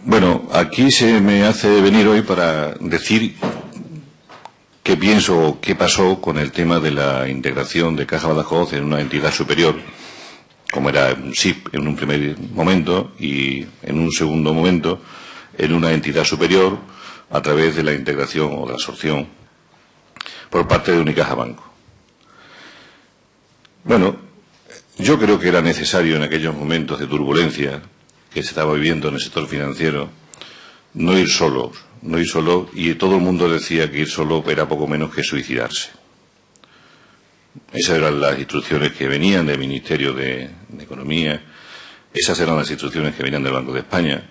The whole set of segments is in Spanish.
Bueno, aquí se me hace venir hoy para decir qué pienso o qué pasó con el tema de la integración de Caja Badajoz en una entidad superior, como era un SIP en un primer momento y en un segundo momento en una entidad superior a través de la integración o la absorción por parte de Unicaja Banco. Bueno, yo creo que era necesario en aquellos momentos de turbulencia que se estaba viviendo en el sector financiero no ir solo, y todo el mundo decía que ir solo era poco menos que suicidarse. Esas eran las instrucciones que venían del Ministerio de Economía, esas eran las instrucciones que venían del Banco de España.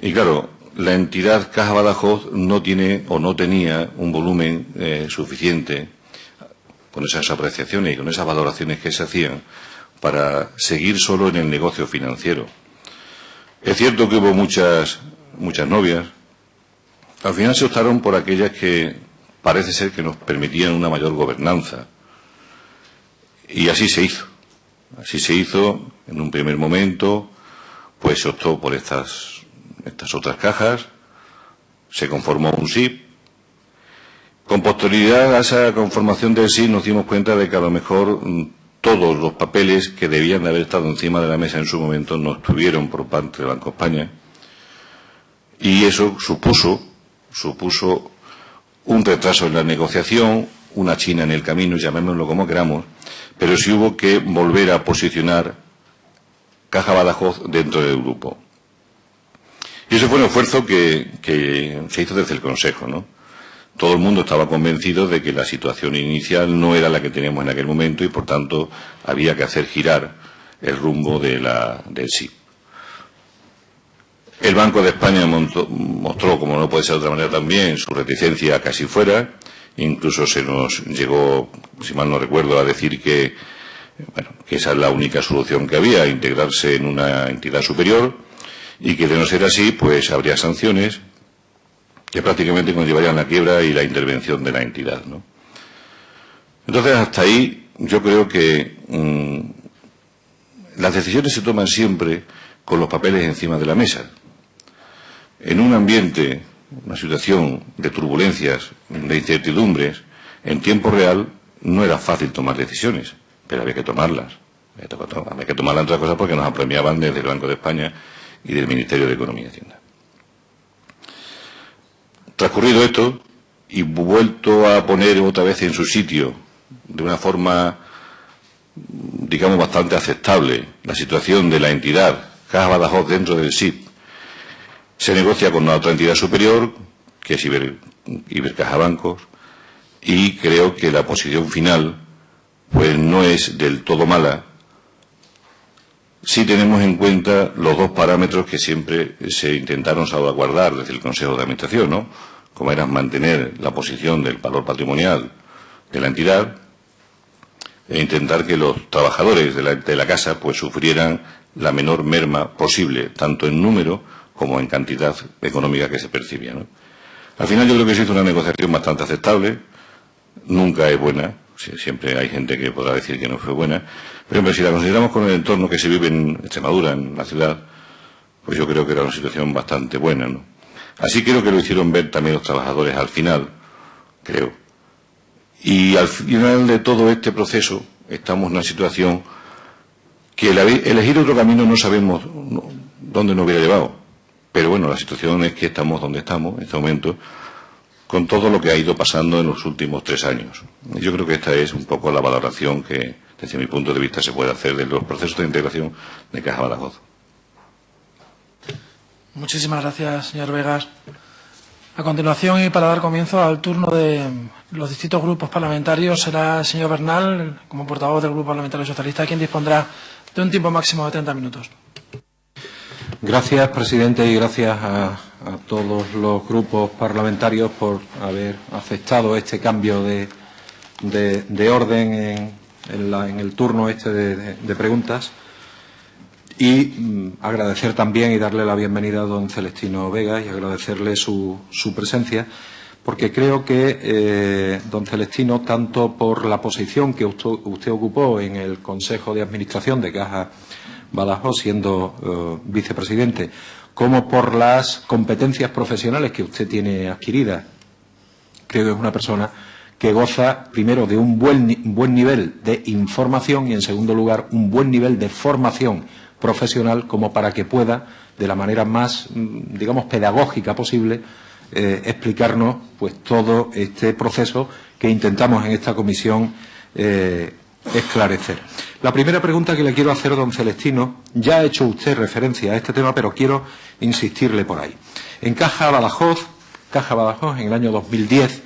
Y claro, la entidad Caja Badajoz no tiene o no tenía un volumen suficiente con esas apreciaciones y con esas valoraciones que se hacían para seguir solo en el negocio financiero. Es cierto que hubo muchas novias. Al final se optaron por aquellas que parece ser que nos permitían una mayor gobernanza. Y así se hizo. Así se hizo en un primer momento, pues se optó por estas otras cajas, se conformó un SIP. Con posterioridad a esa conformación del SIP nos dimos cuenta de que a lo mejor todos los papeles que debían de haber estado encima de la mesa en su momento no estuvieron por parte del Banco de España. Y eso supuso un retraso en la negociación, una China en el camino, llamémoslo como queramos, pero sí hubo que volver a posicionar Caja Badajoz dentro del grupo. Y eso fue un esfuerzo que se hizo desde el Consejo, ¿no? Todo el mundo estaba convencido de que la situación inicial no era la que teníamos en aquel momento y, por tanto, había que hacer girar el rumbo del SIP. El Banco de España mostró, como no puede ser de otra manera también, su reticencia casi fuera. Incluso se nos llegó, si mal no recuerdo, a decir que esa es la única solución que había, integrarse en una entidad superior, y que de no ser así, pues habría sanciones que prácticamente conllevarían la quiebra y la intervención de la entidad, ¿no? Entonces, hasta ahí, yo creo que las decisiones se toman siempre con los papeles encima de la mesa. En un ambiente, una situación de turbulencias, de incertidumbres, en tiempo real no era fácil tomar decisiones, pero había que tomarlas. Había que tomarlas, entre otras cosas, porque nos apremiaban desde el Banco de España y del Ministerio de Economía y Hacienda. Transcurrido esto y vuelto a poner otra vez en su sitio, de una forma, digamos, bastante aceptable, la situación de la entidad Caja Badajoz dentro del SIP, se negocia con una otra entidad superior, que es Ibercaja Bancos, y creo que la posición final pues no es del todo mala, si tenemos en cuenta los dos parámetros que siempre se intentaron salvaguardar desde el Consejo de Administración, ¿no? Como era mantener la posición del valor patrimonial de la entidad e intentar que los trabajadores de la casa pues sufrieran la menor merma posible, tanto en número como en cantidad económica que se percibía, ¿no? Al final yo creo que se hizo una negociación bastante aceptable, nunca es buena, siempre hay gente que podrá decir que no fue buena, pero si la consideramos con el entorno que se vive en Extremadura, en la ciudad, pues yo creo que era una situación bastante buena, ¿no? Así creo que lo hicieron ver también los trabajadores al final, creo. Y al final de todo este proceso estamos en una situación que elegir otro camino no sabemos dónde nos hubiera llevado. Pero bueno, la situación es que estamos donde estamos en este momento, con todo lo que ha ido pasando en los últimos 3 años. Yo creo que esta es un poco la valoración que, desde mi punto de vista, se puede hacer de los procesos de integración de Caja Badajoz. Muchísimas gracias, señor Vegas. A continuación, y para dar comienzo al turno de los distintos grupos parlamentarios, será el señor Bernal, como portavoz del Grupo Parlamentario Socialista, quien dispondrá de un tiempo máximo de 30 minutos. Gracias, presidente, y gracias a todos los grupos parlamentarios por haber aceptado este cambio de orden en el turno de preguntas. Y agradecer también y darle la bienvenida a don Celestino Vegas y agradecerle su presencia, porque creo que don Celestino, tanto por la posición que usted ocupó en el Consejo de Administración de Caja Badajoz, siendo vicepresidente, como por las competencias profesionales que usted tiene adquiridas. Creo que es una persona que goza, primero, de un buen nivel de información y, en segundo lugar, un buen nivel de formación profesional como para que pueda, de la manera más, digamos, pedagógica posible, explicarnos pues todo este proceso que intentamos en esta comisión esclarecer. La primera pregunta que le quiero hacer, don Celestino, ya ha hecho usted referencia a este tema, pero quiero insistirle por ahí. En Caja Badajoz, en el año 2010,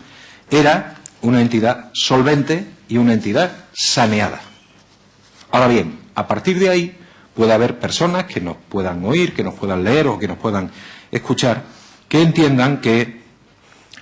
era una entidad solvente y una entidad saneada. Ahora bien, a partir de ahí puede haber personas que nos puedan oír, que nos puedan leer o que nos puedan escuchar, que entiendan que,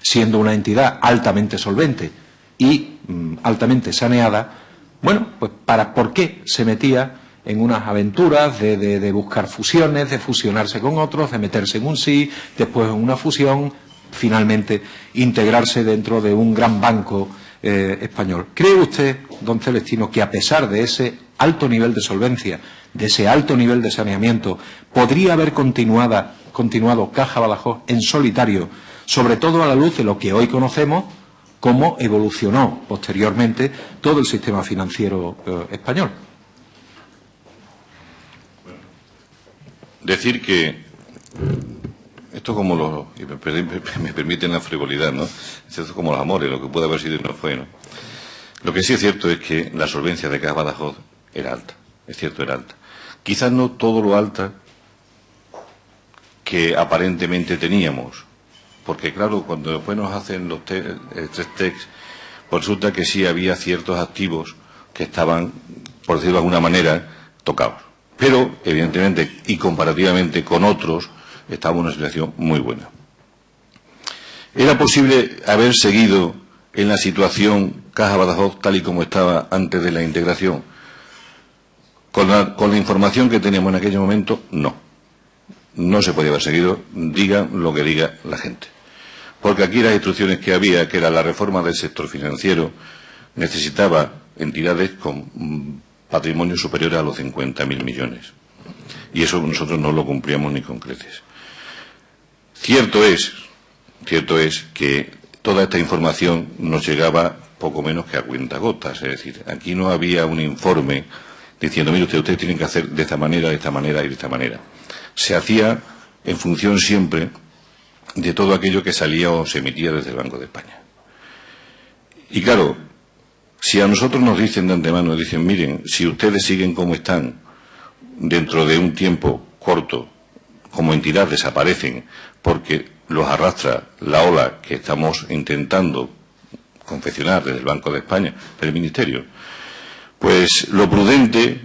siendo una entidad altamente solvente y altamente saneada, bueno, pues ¿por qué se metía en unas aventuras de buscar fusiones, de fusionarse con otros, de meterse en un sí, después en una fusión, finalmente integrarse dentro de un gran banco español? ¿Cree usted, don Celestino, que a pesar de ese alto nivel de solvencia, de ese alto nivel de saneamiento, podría haber continuado Caja Badajoz en solitario, sobre todo a la luz de lo que hoy conocemos, cómo evolucionó posteriormente todo el sistema financiero español? Decir que esto como me permiten la frivolidad, ¿no? Esto es como los amores, lo que puede haber sido y no fue, ¿no? Lo que sí es cierto es que la solvencia de Caja Badajoz era alta, es cierto, era alta. Quizás no todo lo alta que aparentemente teníamos, porque claro, cuando después nos hacen los tres tests, pues resulta que sí había ciertos activos que estaban, por decirlo de alguna manera, tocados. Pero, evidentemente, y comparativamente con otros, estábamos en una situación muy buena. ¿Era posible haber seguido en la situación Caja Badajoz tal y como estaba antes de la integración? Con la información que teníamos en aquel momento, no. No se podía haber seguido, diga lo que diga la gente. Porque aquí las instrucciones que había, que era la reforma del sector financiero, necesitaba entidades con patrimonio superior a los 50.000 millones. Y eso nosotros no lo cumplíamos ni con creces. Cierto es que toda esta información nos llegaba poco menos que a cuentagotas. Es decir, aquí no había un informe diciendo, mire ustedes tienen que hacer de esta manera, de esta manera y de esta manera. Se hacía en función siempre de todo aquello que salía o se emitía desde el Banco de España. Y claro, si a nosotros nos dicen de antemano, dicen, miren, si ustedes siguen como están, dentro de un tiempo corto, como entidad desaparecen, porque los arrastra la ola que estamos intentando confeccionar desde el Banco de España, del Ministerio, pues lo prudente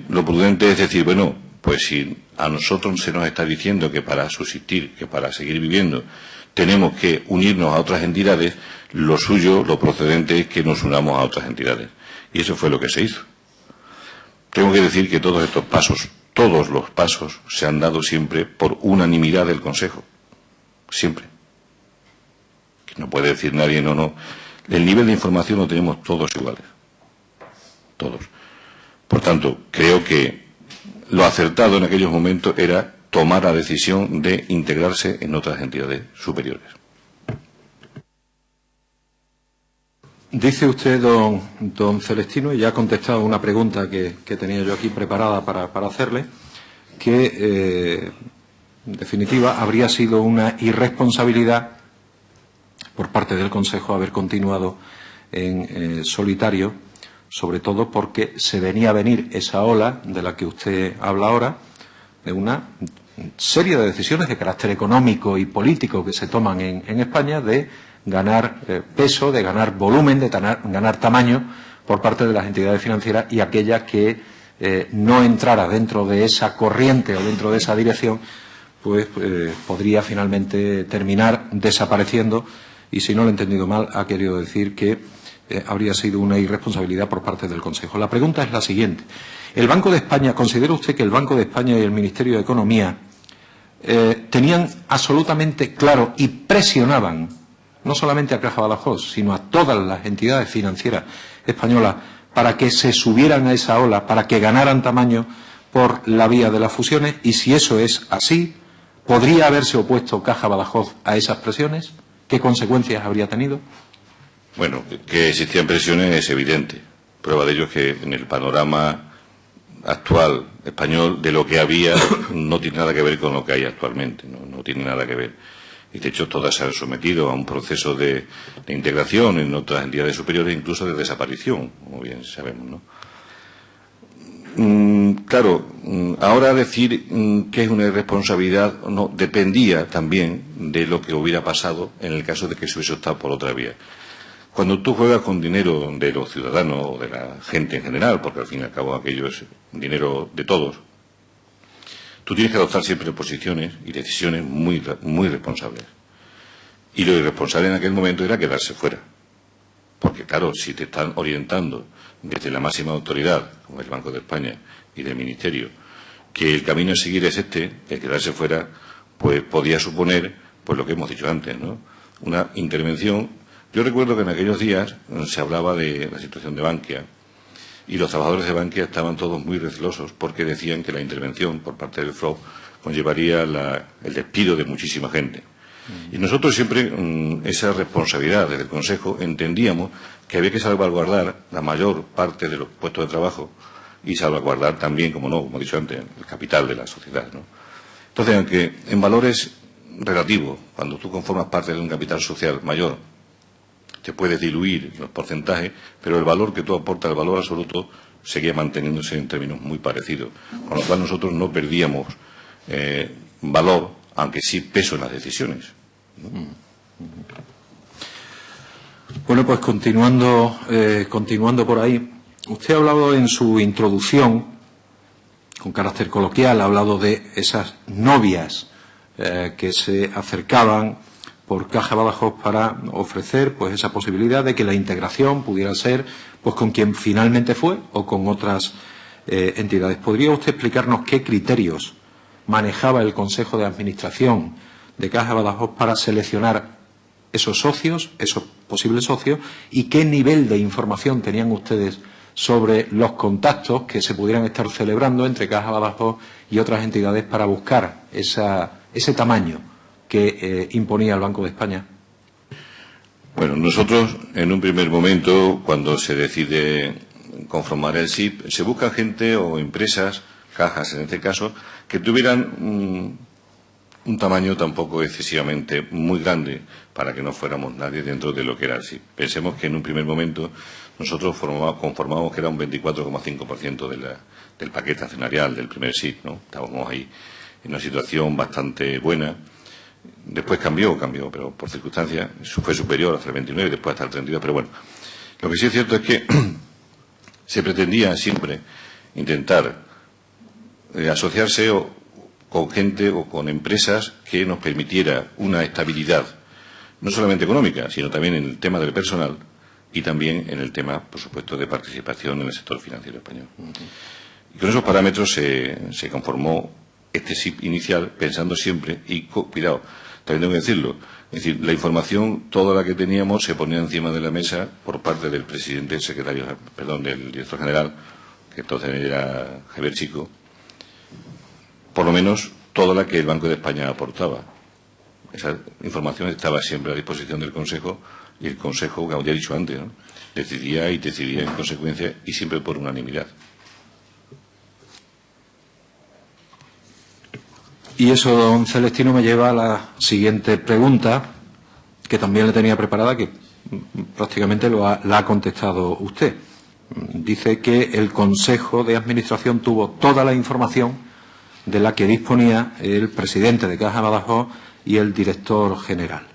es decir, bueno, pues si a nosotros se nos está diciendo que para subsistir, que para seguir viviendo, tenemos que unirnos a otras entidades, lo suyo, lo procedente es que nos unamos a otras entidades. Y eso fue lo que se hizo. Tengo que decir que todos estos pasos, todos los pasos, se han dado siempre por unanimidad del Consejo. Siempre. Que no puede decir nadie, no. El nivel de información lo tenemos todos iguales. Todos. Por tanto, creo que lo acertado en aquellos momentos era tomar la decisión de integrarse en otras entidades superiores. Dice usted, don Celestino, y ya ha contestado una pregunta que tenía yo aquí preparada para hacerle, que en definitiva habría sido una irresponsabilidad por parte del Consejo haber continuado en solitario, sobre todo porque se venía a venir esa ola de la que usted habla ahora, de una serie de decisiones de carácter económico y político que se toman en España, de ganar peso, de ganar volumen, de ganar tamaño por parte de las entidades financieras, y aquella que no entrara dentro de esa corriente o dentro de esa dirección, pues podría finalmente terminar desapareciendo. Y si no lo he entendido mal, ha querido decir que habría sido una irresponsabilidad por parte del Consejo. La pregunta es la siguiente. ¿El Banco de España, considera usted que el Banco de España y el Ministerio de Economía tenían absolutamente claro y presionaban no solamente a Caja Badajoz, sino a todas las entidades financieras españolas para que se subieran a esa ola, para que ganaran tamaño por la vía de las fusiones? Y si eso es así, ¿Podría haberse opuesto Caja Badajoz a esas presiones? ¿Qué consecuencias habría tenido? Bueno, que existían presiones es evidente. Prueba de ello es que en el panorama actual español de lo que había no tiene nada que ver con lo que hay actualmente, no tiene nada que ver. Y de hecho todas se han sometido a un proceso de integración en otras entidades superiores, incluso de desaparición, como bien sabemos, ¿no? Claro, ahora decir que es una irresponsabilidad no dependía también de lo que hubiera pasado en el caso de que se hubiese optado por otra vía. Cuando tú juegas con dinero de los ciudadanos o de la gente en general, porque al fin y al cabo aquello es dinero de todos, tú tienes que adoptar siempre posiciones y decisiones muy responsables. Y lo irresponsable en aquel momento era quedarse fuera. Porque claro, si te están orientando desde la máxima autoridad, como el Banco de España y del Ministerio, que el camino a seguir es este, el quedarse fuera, pues podía suponer, pues lo que hemos dicho antes, ¿no? Una intervención. Yo recuerdo que en aquellos días se hablaba de la situación de Bankia y los trabajadores de Bankia estaban todos muy recelosos porque decían que la intervención por parte del FROB conllevaría el despido de muchísima gente. Y nosotros siempre, esa responsabilidad desde el Consejo, entendíamos que había que salvaguardar la mayor parte de los puestos de trabajo y salvaguardar también, como he dicho antes, el capital de la sociedad, ¿no? Entonces, aunque en valores relativos, cuando tú conformas parte de un capital social mayor, te puedes diluir los porcentajes, pero el valor que tú aportas, el valor absoluto, seguía manteniéndose en términos muy parecidos. Con lo cual nosotros no perdíamos valor, aunque sí peso en las decisiones, ¿no? Bueno, pues continuando por ahí, usted ha hablado en su introducción, con carácter coloquial, ha hablado de esas novias que se acercaban por Caja Badajoz para ofrecer pues esa posibilidad de que la integración pudiera ser pues con quien finalmente fue o con otras entidades. ¿Podría usted explicarnos qué criterios manejaba el Consejo de Administración de Caja Badajoz para seleccionar esos socios, esos posibles socios, y qué nivel de información tenían ustedes sobre los contactos que se pudieran estar celebrando entre Caja Badajoz y otras entidades para buscar ese tamaño que imponía el Banco de España? Bueno, nosotros en un primer momento, cuando se decide conformar el SIP, se busca gente o empresas, cajas en este caso, que tuvieran un tamaño tampoco excesivamente muy grande para que no fuéramos nadie dentro de lo que era el SIP. Pensemos que en un primer momento nosotros conformamos que era un 24,5% del paquete accionarial del primer SIP, ¿no? Estábamos ahí en una situación bastante buena. Después cambió, pero por circunstancias fue superior hasta el 29, después hasta el 32, pero bueno. Lo que sí es cierto es que se pretendía siempre intentar asociarse con gente o con empresas que nos permitiera una estabilidad, no solamente económica, sino también en el tema del personal y también en el tema, por supuesto, de participación en el sector financiero español. Y con esos parámetros se conformó este SIP inicial, pensando siempre, y cuidado, también tengo que decirlo, es decir, la información, toda la que teníamos, se ponía encima de la mesa por parte del presidente, del director general, que entonces era Javier Chico, por lo menos toda la que el Banco de España aportaba. Esa información estaba siempre a disposición del Consejo, y el Consejo, como ya he dicho antes, ¿no?, decidía en consecuencia y siempre por unanimidad. Y eso, don Celestino, me lleva a la siguiente pregunta, que también le tenía preparada, que prácticamente la ha contestado usted. Dice que el Consejo de Administración tuvo toda la información de la que disponía el presidente de Caja Badajoz y el director general.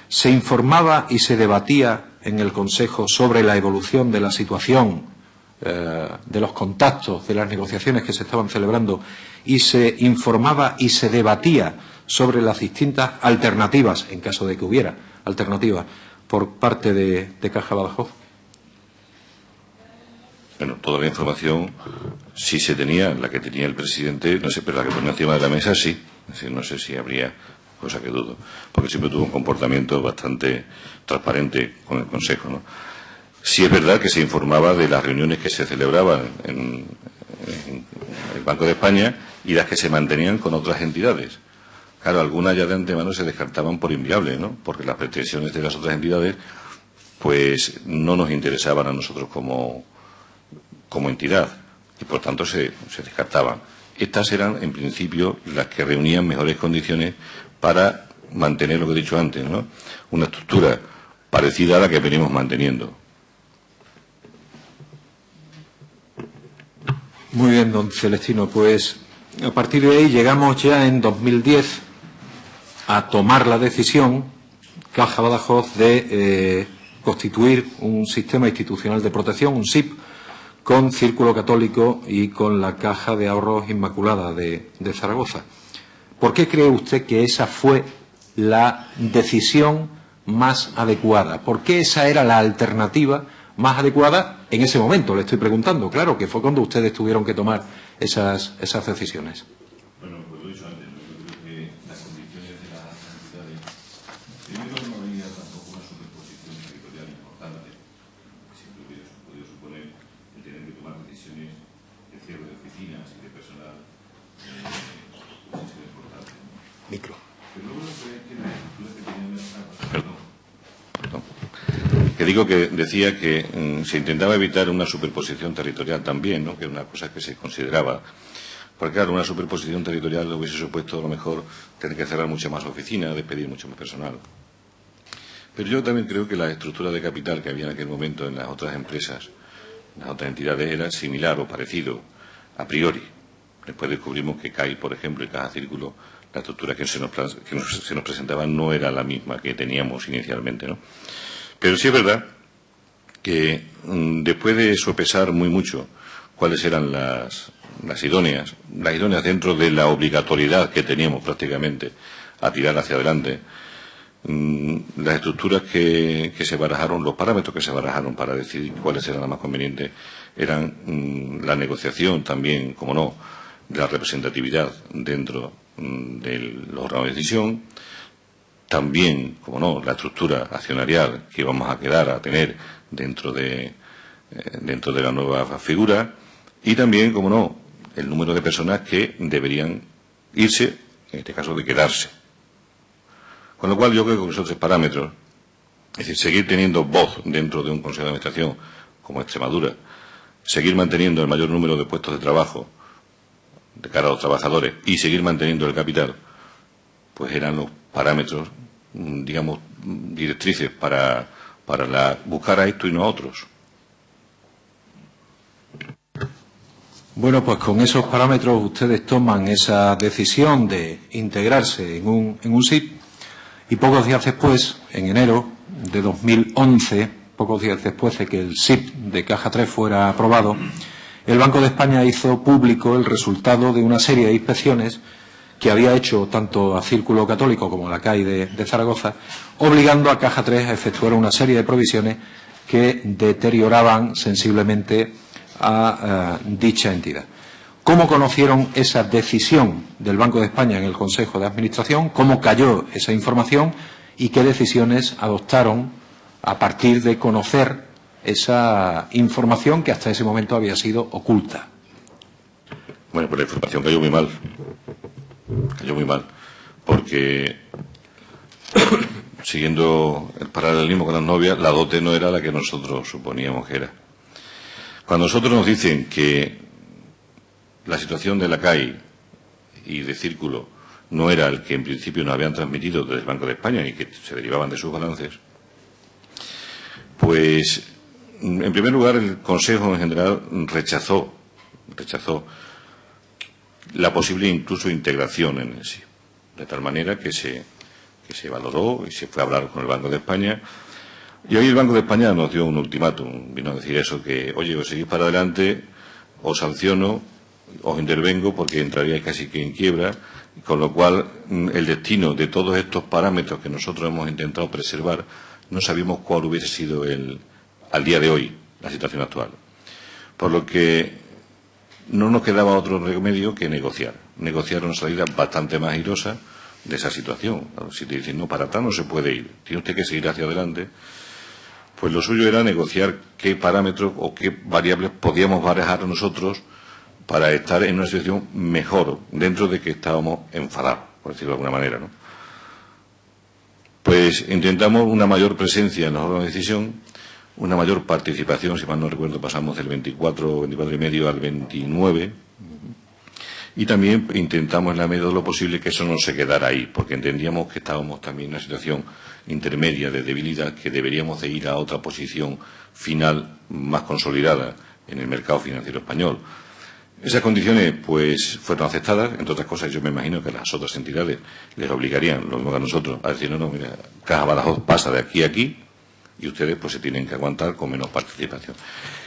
¿Se informaba y se debatía en el Consejo sobre la evolución de la situación, de los contactos, de las negociaciones que se estaban celebrando, y se informaba y se debatía sobre las distintas alternativas, en caso de que hubiera alternativas, por parte de Caja Badajoz? Bueno, toda la información sí se tenía, la que tenía el presidente, no sé, pero la que ponía encima de la mesa sí. Es decir, no sé si habría, cosa que dudo, porque siempre tuvo un comportamiento bastante transparente con el Consejo, ¿no? Sí es verdad que se informaba de las reuniones que se celebraban en el Banco de España y las que se mantenían con otras entidades, Claro, algunas ya de antemano se descartaban por inviables, ¿no? Porque las pretensiones de las otras entidades pues no nos interesaban a nosotros como entidad y por tanto se descartaban. Estas eran en principio las que reunían mejores condiciones para mantener lo que he dicho antes, ¿no? Una estructura parecida a la que venimos manteniendo. Muy bien, don Celestino. Pues a partir de ahí llegamos ya en 2010 a tomar la decisión, Caja Badajoz, de constituir un sistema institucional de protección, un SIP, con Círculo Católico y con la Caja de Ahorros Inmaculada de Zaragoza. ¿Por qué cree usted que esa fue la decisión más adecuada? ¿Por qué esa era la alternativa más adecuada en ese momento? Le estoy preguntando, claro, que fue cuando ustedes tuvieron que tomar esas decisiones. Bueno, pues lo he dicho antes, yo creo que las condiciones de las entidades, primero no había tampoco una superposición territorial importante, que siempre hubiera podido suponer el tener que tomar decisiones de cierre de oficinas y de personal, pues es importante. Micro. Pero luego lo que es que las estructuras que tenían Perdón. Que digo que decía que se intentaba evitar una superposición territorial también, ¿no? Que era una cosa que se consideraba. Porque, claro, una superposición territorial hubiese supuesto a lo mejor tener que cerrar muchas más oficinas, despedir mucho más personal. Pero yo también creo que la estructura de capital que había en aquel momento en las otras empresas, en las otras entidades, era similar o parecido a priori. Después descubrimos que CAI, por ejemplo, y Caja Círculo, la estructura que se nos presentaba no era la misma que teníamos inicialmente, ¿no? Pero sí es verdad que después de sopesar muy mucho cuáles eran las idóneas dentro de la obligatoriedad que teníamos prácticamente a tirar hacia adelante, las estructuras que se barajaron, los parámetros que se barajaron para decidir cuáles eran las más convenientes, eran la negociación también, como no, de la representatividad dentro del órgano de decisión, también, como no, la estructura accionarial que íbamos a quedar a tener dentro de la nueva figura y también, como no, el número de personas que deberían irse, en este caso de quedarse. Con lo cual yo creo que con esos tres parámetros, es decir, seguir teniendo voz dentro de un Consejo de Administración como Extremadura, seguir manteniendo el mayor número de puestos de trabajo de cara a los trabajadores y seguir manteniendo el capital, pues eran los parámetros, digamos, directrices para buscar a esto y no a otros. Bueno, pues con esos parámetros ustedes toman esa decisión de integrarse en un SIP y pocos días después, en enero de 2011, pocos días después de que el SIP de Caja 3 fuera aprobado, el Banco de España hizo público el resultado de una serie de inspecciones que había hecho tanto a Círculo Católico como a la CAI de Zaragoza, obligando a Caja 3 a efectuar una serie de provisiones que deterioraban sensiblemente a dicha entidad. ¿Cómo conocieron esa decisión del Banco de España en el Consejo de Administración? ¿Cómo cayó esa información? ¿Y qué decisiones adoptaron a partir de conocer esa información que hasta ese momento había sido oculta? Bueno, pues la información cayó muy mal. Cayó muy mal. Porque, siguiendo el paralelismo con las novias, la dote no era la que nosotros suponíamos que era. Cuando nosotros nos dicen que la situación de la CAI y de Círculo no era el que en principio nos habían transmitido desde el Banco de España y que se derivaban de sus balances, pues, en primer lugar, el Consejo en general rechazó la posible incluso integración en el SIP, de tal manera que se valoró y se fue a hablar con el Banco de España. Y hoy el Banco de España nos dio un ultimátum, vino a decir eso, que, oye, os seguís para adelante, os sanciono, os intervengo porque entraríais casi que en quiebra, con lo cual el destino de todos estos parámetros que nosotros hemos intentado preservar, no sabíamos cuál hubiese sido al día de hoy, la situación actual. Por lo que no nos quedaba otro remedio que negociar una salida bastante más airosa de esa situación. Si te dicen, no, para atrás no se puede ir, tiene usted que seguir hacia adelante, pues lo suyo era negociar qué parámetros o qué variables podíamos barajar nosotros para estar en una situación mejor, dentro de que estábamos enfadados. por decirlo de alguna manera, ¿no? Pues intentamos una mayor presencia en los órganos de decisión, una mayor participación, si mal no recuerdo, pasamos del 24,5 al 29, y también intentamos en la medida de lo posible que eso no se quedara ahí, porque entendíamos que estábamos también en una situación intermedia de debilidad, que deberíamos de ir a otra posición final más consolidada en el mercado financiero español. Esas condiciones, pues, fueron aceptadas. Entre otras cosas, yo me imagino que las otras entidades les obligarían, lo mismo que a nosotros, a decir, no, mira, Caja Badajoz pasa de aquí a aquí y ustedes, pues, se tienen que aguantar con menos participación.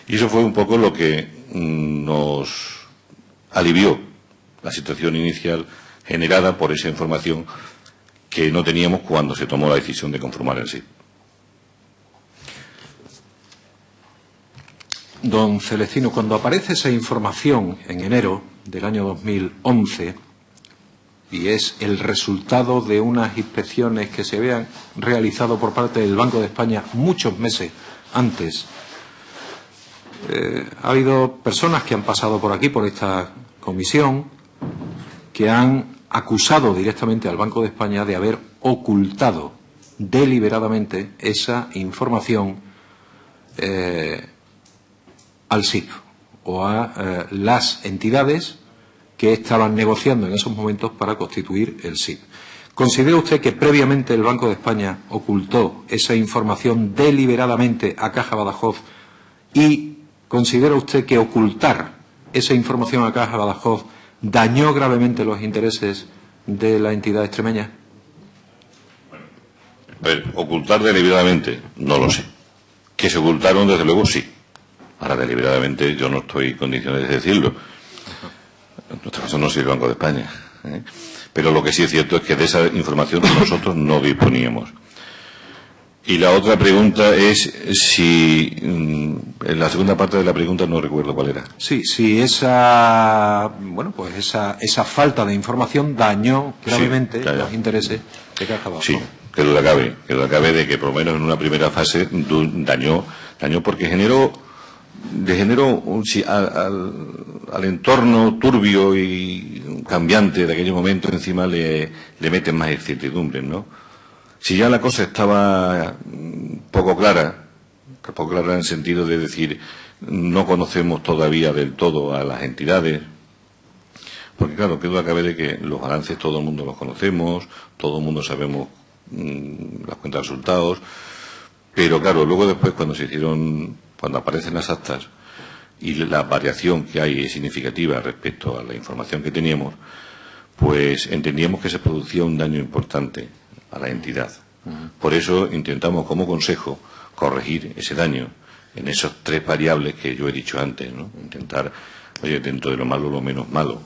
Y eso fue un poco lo que nos alivió la situación inicial generada por esa información que no teníamos cuando se tomó la decisión de conformar el SIP. Don Celestino, cuando aparece esa información en enero del año 2011 y es el resultado de unas inspecciones que se habían realizado por parte del Banco de España muchos meses antes, ha habido personas que han pasado por aquí, por esta comisión, que han acusado directamente al Banco de España de haber ocultado deliberadamente esa información al SIP o a las entidades que estaban negociando en esos momentos para constituir el SIP. ¿Considera usted que previamente el Banco de España ocultó esa información deliberadamente a Caja Badajoz y considera usted que ocultar esa información a Caja Badajoz dañó gravemente los intereses de la entidad extremeña? A ver, ocultar deliberadamente, no lo sé. Que se ocultaron, desde luego, sí. Ahora, deliberadamente, yo no estoy en condiciones de decirlo. En nuestro caso no soy el Banco de España, ¿eh? Pero lo que sí es cierto es que de esa información nosotros no disponíamos. Y la otra pregunta es si, en la segunda parte de la pregunta no recuerdo cuál era. Sí, si esa, bueno, pues esa falta de información dañó gravemente los intereses de Caja Badajoz. Sí, que duda cabe de que por lo menos en una primera fase dañó porque generó al entorno turbio y cambiante de aquellos momentos encima le meten más incertidumbres, ¿no? Si ya la cosa estaba poco clara en el sentido de decir no conocemos todavía del todo a las entidades, porque claro, que duda cabe de que los balances todo el mundo los conocemos, todo el mundo sabemos las cuentas de resultados, pero claro, luego después cuando aparecen las actas y la variación que hay es significativa respecto a la información que teníamos, pues entendíamos que se producía un daño importante a la entidad. Por eso intentamos como consejo corregir ese daño en esas tres variables que yo he dicho antes, ¿no? Intentar, oye, dentro de lo malo, lo menos malo.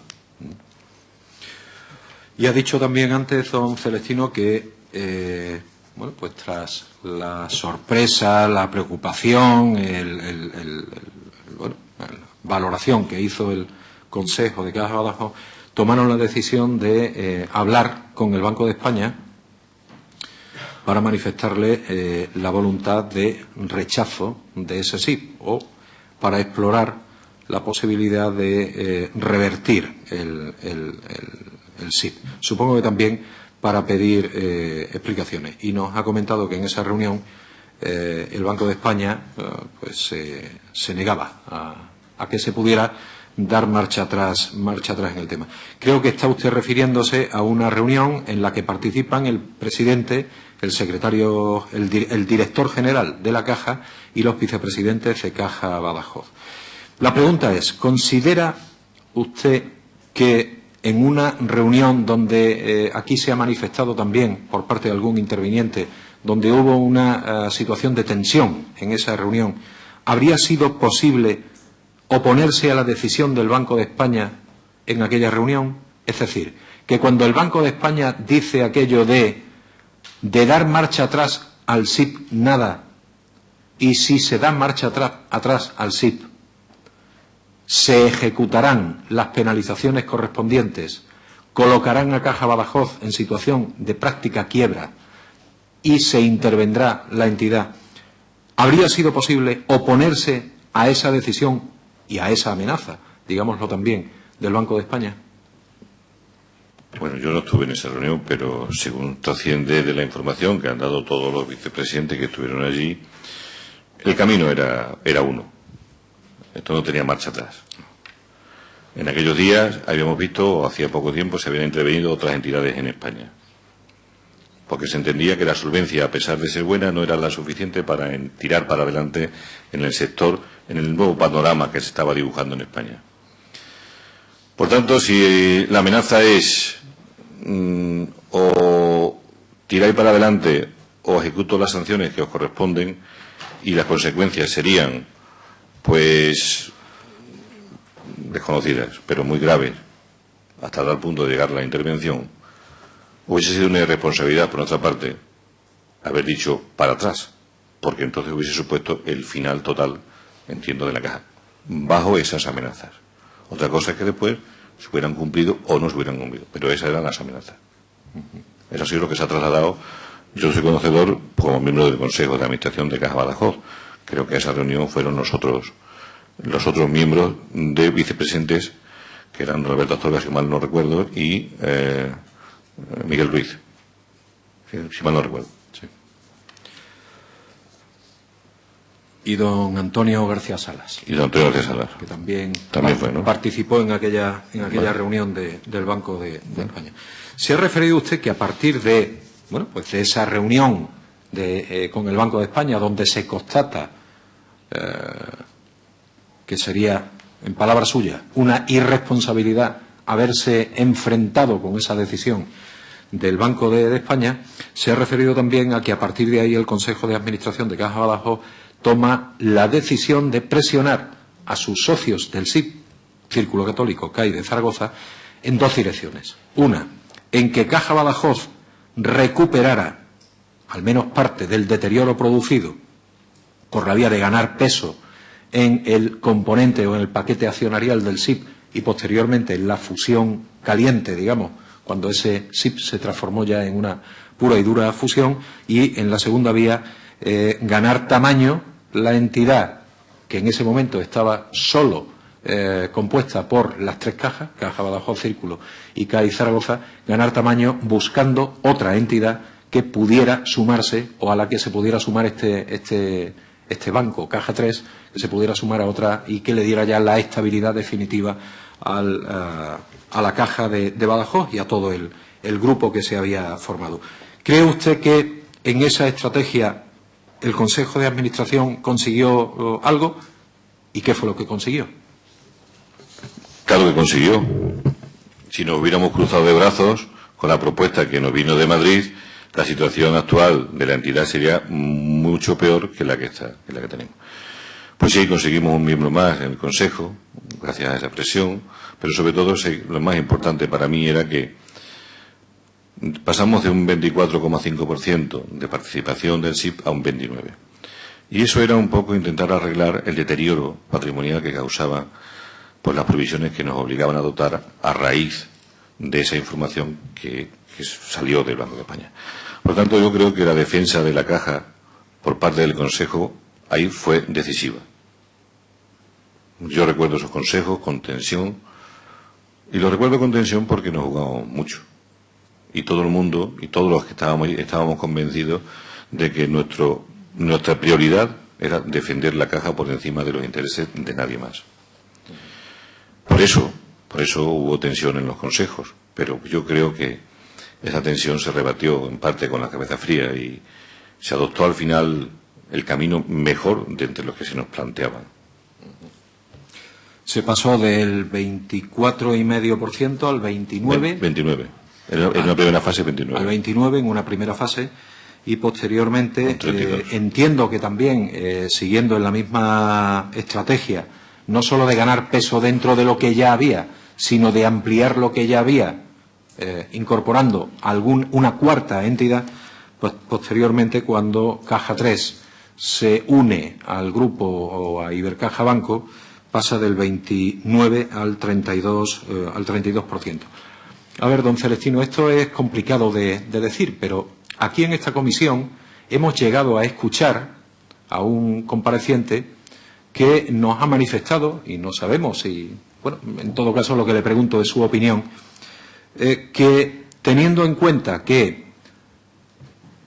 Y ha dicho también antes, don Celestino, que bueno, pues tras la sorpresa, la preocupación, la valoración que hizo el Consejo de Caja Badajoz, tomaron la decisión de hablar con el Banco de España para manifestarle la voluntad de rechazo de ese SIP o para explorar la posibilidad de revertir el SIP. Supongo que también para pedir explicaciones. Y nos ha comentado que en esa reunión el Banco de España pues se negaba a que se pudiera dar marcha atrás en el tema. Creo que está usted refiriéndose a una reunión en la que participan el presidente, el secretario, el director general de la Caja y los vicepresidentes de Caja Badajoz. La pregunta es, ¿considera usted que en una reunión donde aquí se ha manifestado también por parte de algún interviniente, donde hubo una situación de tensión en esa reunión, habría sido posible oponerse a la decisión del Banco de España en aquella reunión? Es decir, que cuando el Banco de España dice aquello de dar marcha atrás al SIP, nada, y si se da marcha atrás al SIP, se ejecutarán las penalizaciones correspondientes, colocarán a Caja Badajoz en situación de práctica quiebra y se intervendrá la entidad. ¿Habría sido posible oponerse a esa decisión y a esa amenaza, digámoslo también, del Banco de España? Bueno, yo no estuve en esa reunión, pero según trasciende de la información que han dado todos los vicepresidentes que estuvieron allí, el camino era uno. Esto no tenía marcha atrás. En aquellos días habíamos visto, o hacía poco tiempo, se habían intervenido otras entidades en España. Porque se entendía que la solvencia, a pesar de ser buena, no era la suficiente para tirar para adelante en el sector, en el nuevo panorama que se estaba dibujando en España. Por tanto, si la amenaza es o tiráis para adelante o ejecuto las sanciones que os corresponden, y las consecuencias serían, pues, desconocidas, pero muy graves, hasta tal punto de llegar a la intervención, hubiese sido una irresponsabilidad, por nuestra parte, haber dicho para atrás, porque entonces hubiese supuesto el final total, entiendo, de la caja, bajo esas amenazas. Otra cosa es que después se hubieran cumplido o no se hubieran cumplido, pero esas eran las amenazas. Eso ha sido lo que se ha trasladado. Yo soy conocedor, como miembro del Consejo de Administración de Caja Badajoz. Creo que a esa reunión fueron los otros miembros de vicepresidentes, que eran Roberto Astorga, si mal no recuerdo, y Miguel Ruiz, si mal no recuerdo. Sí. Y don Antonio García Salas. Y don Antonio García Salas. Que también fue, ¿no? Participó en aquella reunión del Banco de España. Se ha referido usted que a partir de, pues de esa reunión con el Banco de España, donde se constata que sería, en palabras suyas, una irresponsabilidad haberse enfrentado con esa decisión del Banco de España, se ha referido también a que a partir de ahí el Consejo de Administración de Caja Badajoz toma la decisión de presionar a sus socios del SIP, Círculo Católico CAI de Zaragoza, en dos direcciones. Una, en que Caja Badajoz recuperara al menos parte del deterioro producido por la vía de ganar peso en el componente o en el paquete accionarial del SIP y posteriormente en la fusión caliente, digamos, cuando ese SIP se transformó ya en una pura y dura fusión, y en la segunda vía ganar tamaño la entidad que en ese momento estaba solo compuesta por las tres cajas, Caja Badajoz, Círculo y CAI Zaragoza, ganar tamaño buscando otra entidad que pudiera sumarse o a la que se pudiera sumar este banco, Caja 3, que se pudiera sumar a otra y que le diera ya la estabilidad definitiva a la Caja de Badajoz y a todo el grupo que se había formado. ¿Cree usted que en esa estrategia el Consejo de Administración consiguió algo? ¿Y qué fue lo que consiguió? Claro que consiguió. Si nos hubiéramos cruzado de brazos con la propuesta que nos vino de Madrid, la situación actual de la entidad sería mucho peor que la que tenemos. Pues sí, conseguimos un miembro más en el Consejo, gracias a esa presión, pero sobre todo lo más importante para mí era que pasamos de un 24,5% de participación del SIP a un 29%. Y eso era un poco intentar arreglar el deterioro patrimonial que causaba por las provisiones que nos obligaban a adoptar a raíz de esa información que salió del Banco de España. Por lo tanto, yo creo que la defensa de la Caja por parte del Consejo ahí fue decisiva. Yo recuerdo esos consejos con tensión, y los recuerdo con tensión porque nos jugamos mucho. Y todo el mundo, y todos los que estábamos convencidos de que nuestra prioridad era defender la Caja por encima de los intereses de nadie más. Por eso hubo tensión en los consejos, pero yo creo que esa tensión se rebatió en parte con la cabeza fría y se adoptó al final el camino mejor de entre los que se nos planteaban. Se pasó del 24,5% al 29%. 29%. En una primera fase, 29%. Al 29% en una primera fase y posteriormente entiendo que también, siguiendo en la misma estrategia, no solo de ganar peso dentro de lo que ya había, sino de ampliar lo que ya había, incorporando una cuarta entidad, pues posteriormente cuando Caja 3 se une al grupo o a Ibercaja Banco, pasa del 29 al 32%. A ver, don Celestino, esto es complicado de decir, pero aquí en esta comisión hemos llegado a escuchar a un compareciente que nos ha manifestado, y no sabemos si, bueno, en todo caso lo que le pregunto es su opinión, que, teniendo en cuenta que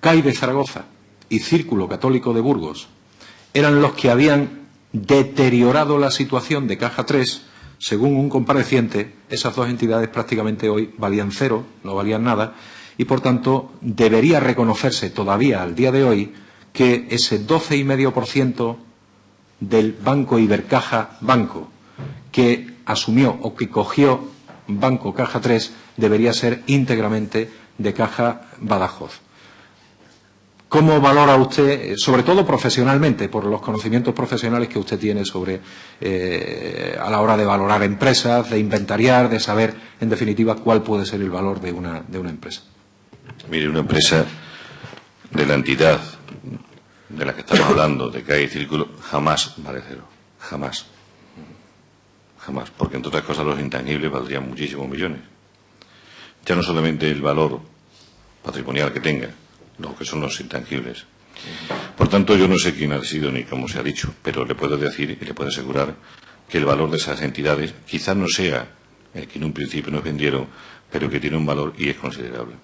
CAI de Zaragoza y Círculo Católico de Burgos eran los que habían deteriorado la situación de Caja 3, según un compareciente, esas dos entidades prácticamente hoy valían cero, no valían nada, y por tanto debería reconocerse todavía al día de hoy que ese 12,5% del Banco Ibercaja Banco que asumió o que cogió Banco Caja 3 debería ser íntegramente de Caja Badajoz. ¿Cómo valora usted, sobre todo profesionalmente, por los conocimientos profesionales que usted tiene sobre a la hora de valorar empresas, de inventariar, de saber, en definitiva, cuál puede ser el valor de una empresa? Mire, una empresa de la entidad de la que estamos hablando, de CAI y Círculo, jamás vale cero. Jamás. Jamás. Porque, entre otras cosas, los intangibles valdrían muchísimos millones. Ya no solamente el valor patrimonial que tenga, lo que son los intangibles. Por tanto, yo no sé quién ha sido ni cómo se ha dicho, pero le puedo decir y le puedo asegurar que el valor de esas entidades quizás no sea el que en un principio nos vendieron, pero que tiene un valor y es considerable.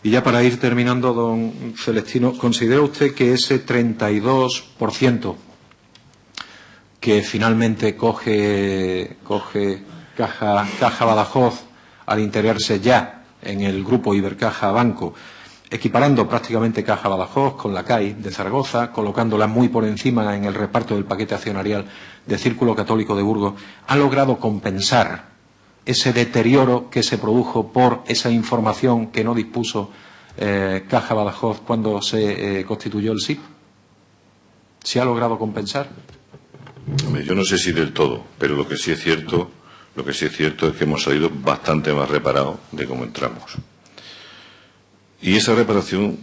Y ya para ir terminando, don Celestino, ¿considera usted que ese 32% que finalmente coge Caja Badajoz al integrarse ya en el grupo Ibercaja Banco, equiparando prácticamente Caja Badajoz con la CAI de Zaragoza, colocándola muy por encima en el reparto del paquete accionarial de Círculo Católico de Burgos, ha logrado compensar ese deterioro que se produjo por esa información que no dispuso Caja Badajoz cuando se constituyó el SIP? ¿Se ha logrado compensar? Yo no sé si del todo, pero lo que sí es cierto es que hemos salido bastante más reparados de cómo entramos. Y esa reparación,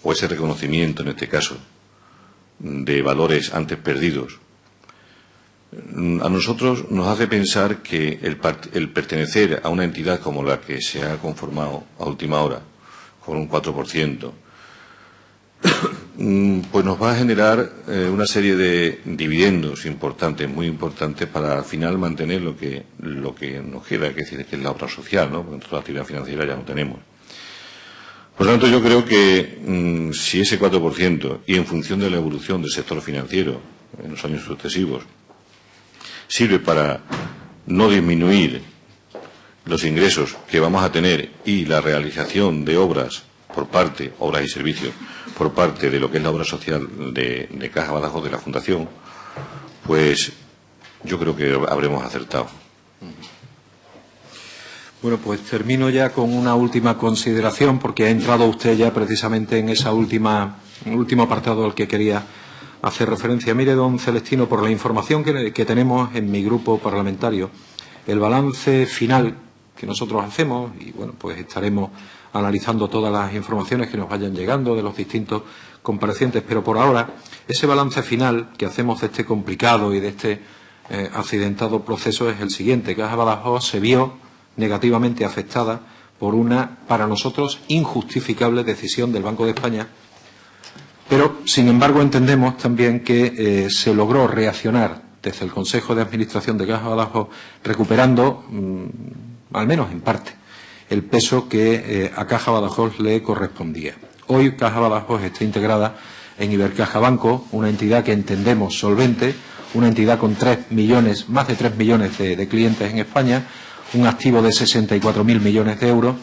o ese reconocimiento en este caso, de valores antes perdidos, a nosotros nos hace pensar que el pertenecer a una entidad como la que se ha conformado a última hora, con un 4%, pues nos va a generar una serie de dividendos importantes, muy importantes, para al final mantener lo que nos queda, que es la obra social, ¿no? Porque toda la actividad financiera ya no tenemos. Por lo tanto, yo creo que si ese 4%, y en función de la evolución del sector financiero en los años sucesivos, sirve para no disminuir los ingresos que vamos a tener y la realización de obras y servicios, por parte de lo que es la obra social de Caja Badajoz, de la Fundación, pues yo creo que habremos acertado. Bueno, pues termino ya con una última consideración, porque ha entrado usted ya precisamente en ese último apartado al que quería hacer referencia. Mire, don Celestino, por la información que tenemos en mi grupo parlamentario, el balance final que nosotros hacemos, y bueno, pues estaremos analizando todas las informaciones que nos vayan llegando de los distintos comparecientes, pero por ahora, ese balance final que hacemos de este complicado y de este accidentado proceso es el siguiente. Caja Badajoz se vio negativamente afectada por una, para nosotros, injustificable decisión del Banco de España, pero, sin embargo, entendemos también que se logró reaccionar desde el Consejo de Administración de Caja Badajoz, recuperando, al menos en parte, el peso que a Caja Badajoz le correspondía. Hoy Caja Badajoz está integrada en Ibercaja Banco, una entidad que entendemos solvente, una entidad con más de 3 millones de clientes en España, un activo de 64.000 millones de euros,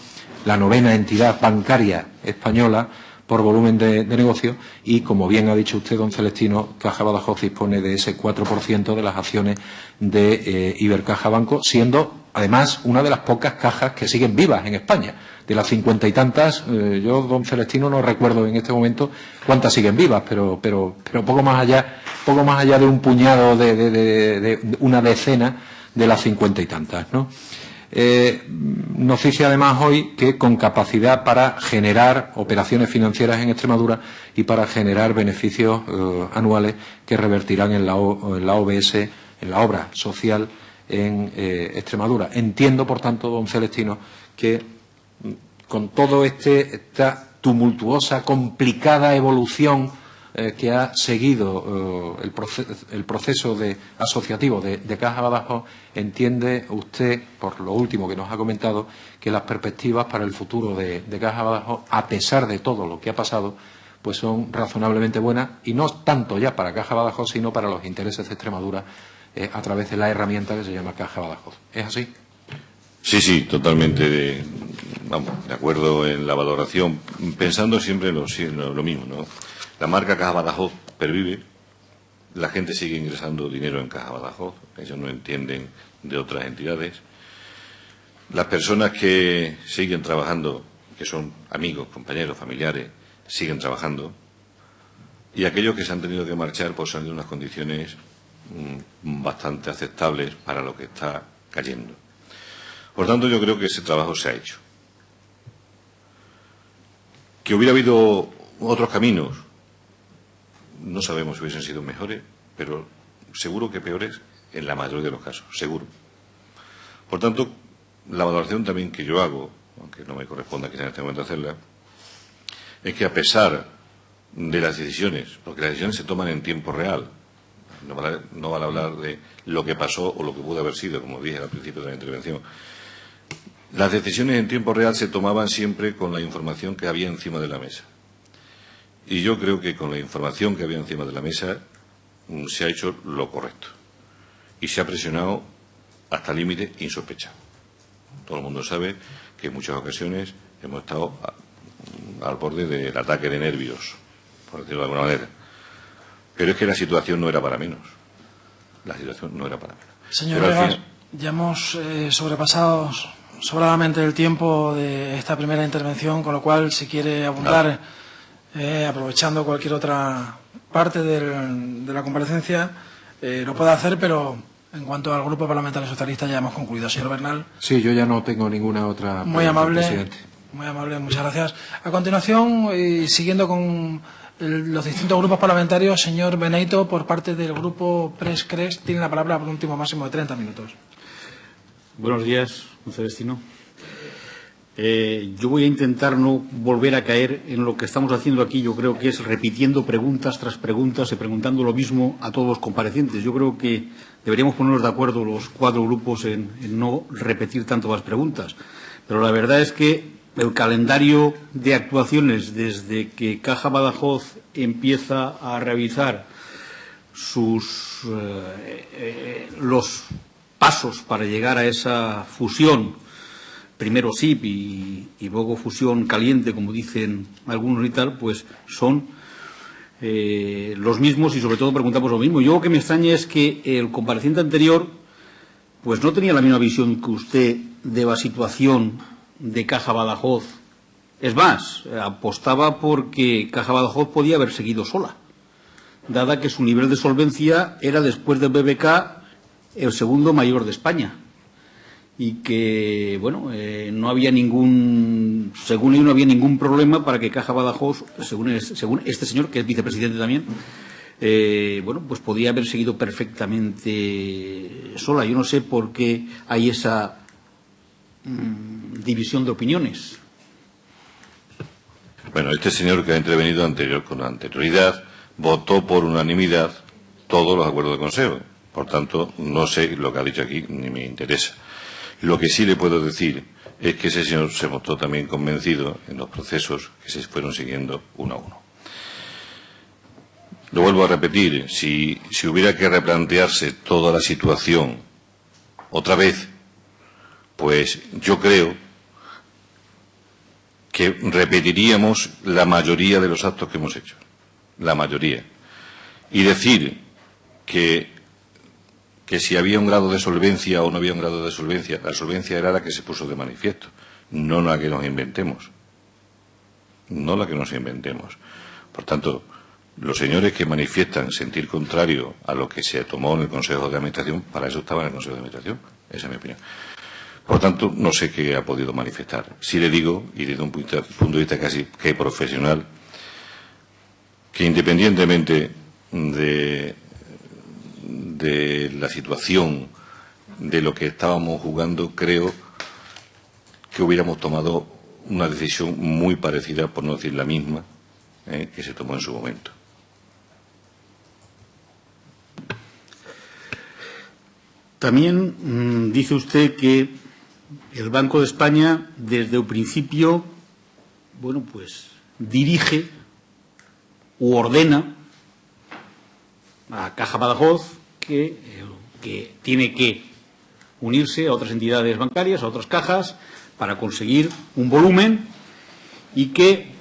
la 9ª entidad bancaria española por volumen de negocio y, como bien ha dicho usted, don Celestino, Caja Badajoz dispone de ese 4% de las acciones de Ibercaja Banco, siendo además una de las pocas cajas que siguen vivas en España. De las 50 y tantas, yo, don Celestino, no recuerdo en este momento cuántas siguen vivas, pero poco más allá de un puñado, de una decena de las 50 y tantas, ¿no? Nos dice además hoy que con capacidad para generar operaciones financieras en Extremadura y para generar beneficios anuales que revertirán en la OBS, en la obra social en Extremadura. Entiendo, por tanto, don Celestino, que con todo esta tumultuosa, complicada evolución que ha seguido el proceso asociativo de Caja Badajoz, entiende usted, por lo último que nos ha comentado, que las perspectivas para el futuro de Caja Badajoz, a pesar de todo lo que ha pasado, pues son razonablemente buenas, y no tanto ya para Caja Badajoz, sino para los intereses de Extremadura a través de la herramienta que se llama Caja Badajoz. ¿Es así? Sí, totalmente de acuerdo en la valoración, pensando siempre en lo mismo, ¿no? La marca Caja Badajoz pervive, la gente sigue ingresando dinero en Caja Badajoz, ellos no entienden de otras entidades. Las personas que siguen trabajando, que son amigos, compañeros, familiares, siguen trabajando, y aquellos que se han tenido que marchar pues son de unas condiciones bastante aceptables para lo que está cayendo. Por tanto, yo creo que ese trabajo se ha hecho. Que hubiera habido otros caminos, no sabemos si hubiesen sido mejores, pero seguro que peores en la mayoría de los casos, seguro. Por tanto, la valoración también que yo hago, aunque no me corresponda quizá en este momento hacerla, es que a pesar de las decisiones, porque las decisiones se toman en tiempo real, no vale hablar de lo que pasó o lo que pudo haber sido, como dije al principio de la intervención. Las decisiones en tiempo real se tomaban siempre con la información que había encima de la mesa. Y yo creo que con la información que había encima de la mesa se ha hecho lo correcto. Y se ha presionado hasta límites insospechados. Todo el mundo sabe que en muchas ocasiones hemos estado al borde del ataque de nervios, por decirlo de alguna manera. Pero es que la situación no era para menos. La situación no era para menos. Señor Vegas, ya hemos sobrepasado sobradamente el tiempo de esta primera intervención, con lo cual, si quiere abundar, aprovechando cualquier otra parte de la comparecencia, lo puede hacer, pero en cuanto al Grupo Parlamentario Socialista ya hemos concluido. Señor Bernal. Sí, yo ya no tengo ninguna otra. Muy amable, presidente. muy amable, muchas gracias. A continuación, siguiendo con los distintos grupos parlamentarios, señor Benito, por parte del Grupo Pres-Cres, tiene la palabra por un último máximo de 30 minutos. Buenos días, don Celestino. Yo voy a intentar no volver a caer en lo que estamos haciendo aquí. Yo creo que es repitiendo preguntas tras preguntas y preguntando lo mismo a todos los comparecientes. Yo creo que deberíamos ponernos de acuerdo los cuatro grupos en no repetir tanto las preguntas. Pero la verdad es que el calendario de actuaciones desde que Caja Badajoz empieza a realizar los pasos para llegar a esa fusión, primero SIP y luego fusión caliente, como dicen algunos y tal, pues son los mismos, y sobre todo preguntamos lo mismo. Yo lo que me extraña es que el compareciente anterior pues no tenía la misma visión que usted de la situación de Caja Badajoz. Es más, apostaba porque Caja Badajoz podía haber seguido sola, dada que su nivel de solvencia era, después del BBK, el segundo mayor de España, y que, bueno, no había según él, no había ningún problema para que Caja Badajoz, según este señor, que es vicepresidente también, bueno, pues podía haber seguido perfectamente sola. Yo no sé por qué hay esa división de opiniones. Bueno, este señor que ha intervenido con anterioridad votó por unanimidad todos los acuerdos de consejo. Por tanto, no sé lo que ha dicho aquí, ni me interesa. Lo que sí le puedo decir es que ese señor se mostró también convencido en los procesos que se fueron siguiendo uno a uno. Lo vuelvo a repetir, si hubiera que replantearse toda la situación otra vez, pues yo creo que repetiríamos la mayoría de los actos que hemos hecho. La mayoría. Y decir que si había un grado de solvencia o no había un grado de solvencia, la solvencia era la que se puso de manifiesto, no la que nos inventemos. No la que nos inventemos. Por tanto, los señores que manifiestan sentir contrario a lo que se tomó en el Consejo de Administración, para eso estaba en el Consejo de Administración. Esa es mi opinión. Por tanto, no sé qué ha podido manifestar. Sí le digo, y desde un punto de vista casi que profesional, que independientemente de la situación, de lo que estábamos jugando, creo que hubiéramos tomado una decisión muy parecida, por no decir la misma, que se tomó en su momento. También dice usted que el Banco de España, desde el principio, bueno, pues dirige u ordena a Caja Badajoz que tiene que unirse a otras entidades bancarias, a otras cajas, para conseguir un volumen y que,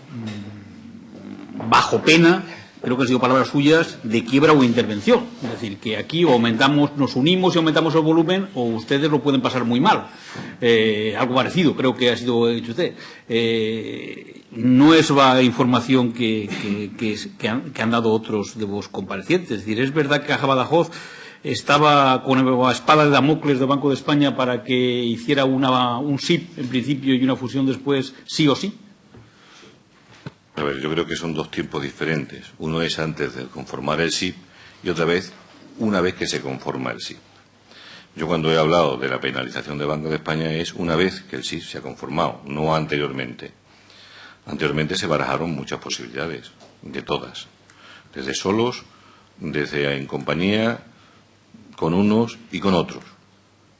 bajo pena, creo que han sido palabras suyas, de quiebra o intervención. Es decir, que aquí o aumentamos, nos unimos y aumentamos el volumen, o ustedes lo pueden pasar muy mal. Algo parecido, creo que ha sido dicho usted. No es la información que han dado otros de los comparecientes. Es decir, es verdad que Caja Badajoz estaba con la espada de Damocles del Banco de España para que hiciera un SIP en principio y una fusión después, sí o sí. A ver, yo creo que son dos tiempos diferentes. Uno es antes de conformar el SIP y otra vez una vez que se conforma el SIP. Yo cuando he hablado de la penalización del Banco de España es una vez que el SIP se ha conformado, no anteriormente. Anteriormente se barajaron muchas posibilidades, de todas. Desde solos, desde en compañía, con unos y con otros.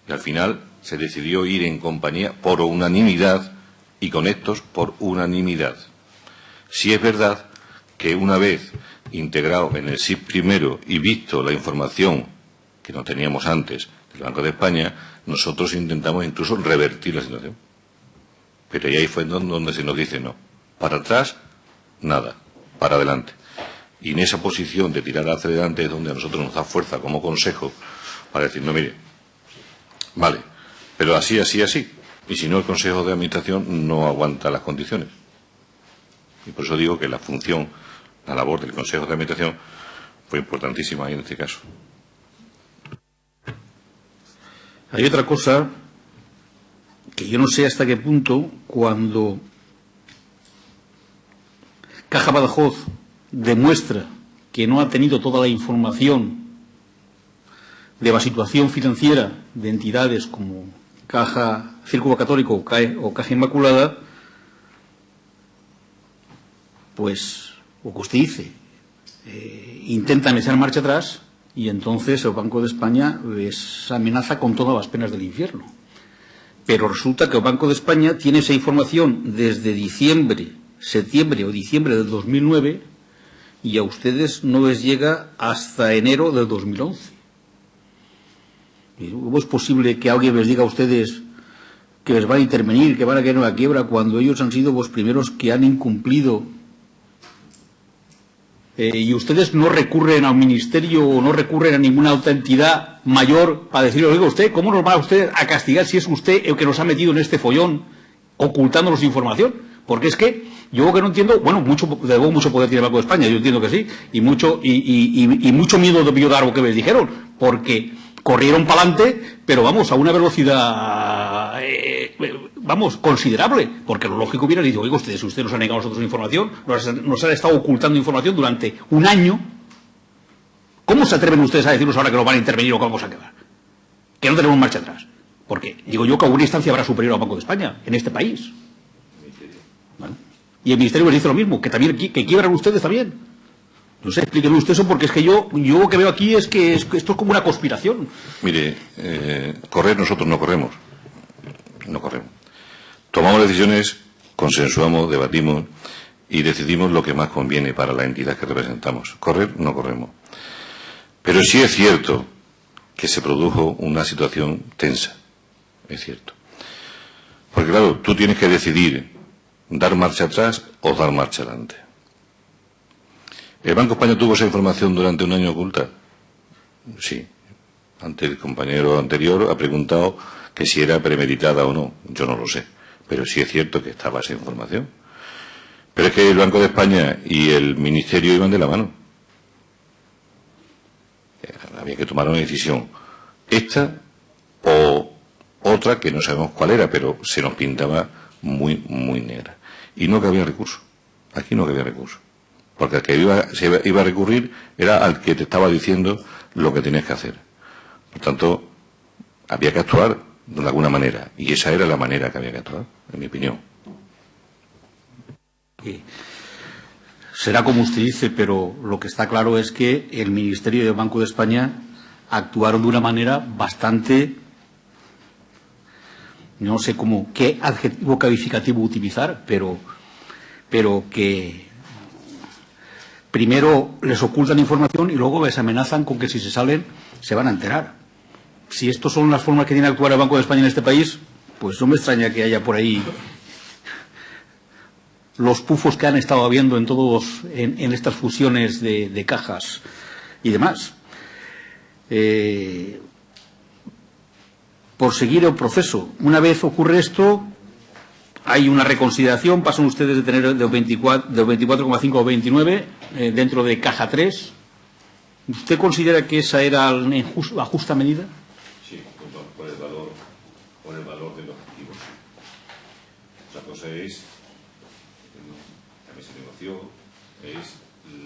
Y al final se decidió ir en compañía por unanimidad y con estos por unanimidad. Sí es verdad que una vez integrado en el SIP primero y visto la información que no teníamos antes del Banco de España, nosotros intentamos incluso revertir la situación. Pero ahí fue donde se nos dice no. Para atrás, nada. Para adelante. Y en esa posición de tirar hacia adelante es donde a nosotros nos da fuerza como consejo para decir, no, mire, vale, pero así, así, así. Y si no, el Consejo de Administración no aguanta las condiciones. Y por eso digo que la función, la labor del Consejo de Administración fue importantísima en este caso. Hay otra cosa que yo no sé hasta qué punto, cuando Caja Badajoz demuestra que no ha tenido toda la información de la situación financiera de entidades como Caja Círculo Católico o Caja Inmaculada, pues lo que usted dice, intentan echar marcha atrás y entonces el Banco de España les amenaza con todas las penas del infierno. Pero resulta que el Banco de España tiene esa información desde septiembre o diciembre del 2009 y a ustedes no les llega hasta enero del 2011. ¿Cómo es posible que alguien les diga a ustedes que les van a intervenir, que van a caer en la quiebra, cuando ellos han sido los primeros que han incumplido? Y ustedes no recurren al Ministerio o no recurren a ninguna otra entidad mayor para decirle, oiga usted, ¿cómo nos va usted a castigar si es usted el que nos ha metido en este follón ocultándonos información? Porque es que yo lo que no entiendo, bueno, mucho poder tiene el Banco de España, yo entiendo que sí, y mucho miedo debió dar lo que les dijeron, porque corrieron para adelante, pero vamos, a una velocidad, considerable, porque lo lógico hubiera dicho, oiga, usted nos ha negado a nosotros información, nos han estado ocultando información durante un año. ¿Cómo se atreven ustedes a decirnos ahora que nos van a intervenir o que vamos a quedar? Que no tenemos marcha atrás. Porque digo yo que alguna instancia habrá superior al Banco de España, en este país. ¿Vale? Y el Ministerio les dice lo mismo, que también que quiebran ustedes también. No sé, explíqueme usted eso, porque es que yo lo que veo aquí es que esto es como una conspiración. Mire, correr nosotros no corremos. No corremos. Tomamos decisiones, consensuamos, debatimos y decidimos lo que más conviene para la entidad que representamos. Correr no corremos. Pero sí es cierto que se produjo una situación tensa. Es cierto. Porque claro, tú tienes que decidir dar marcha atrás o dar marcha adelante. ¿El Banco de España tuvo esa información durante un año oculta? Sí. Antes el compañero anterior ha preguntado que si era premeditada o no. Yo no lo sé. Pero sí es cierto que estaba esa información. Pero es que el Banco de España y el Ministerio iban de la mano. Había que tomar una decisión. Esta o otra que no sabemos cuál era, pero se nos pintaba muy, muy negra. Y no cabía recurso. Aquí no cabía recurso. Porque al que se iba a recurrir era al que te estaba diciendo lo que tenías que hacer. Por tanto, había que actuar de alguna manera. Y esa era la manera que había que actuar, en mi opinión. Será como usted dice, pero lo que está claro es que el Ministerio del Banco de España actuaron de una manera bastante, no sé qué adjetivo calificativo utilizar, pero que primero les ocultan información y luego les amenazan con que si se salen se van a enterar. Si estas son las formas que tiene que actuar el Banco de España en este país, pues no me extraña que haya por ahí los pufos que han estado habiendo en estas fusiones de cajas y demás. Por seguir el proceso, una vez ocurre esto, hay una reconsideración, pasan ustedes de tener de 24,5 a 29 dentro de caja 3. ¿Usted considera que esa era la justa medida? Sí, por el valor de los activos. Otra cosa es, también se negoció, es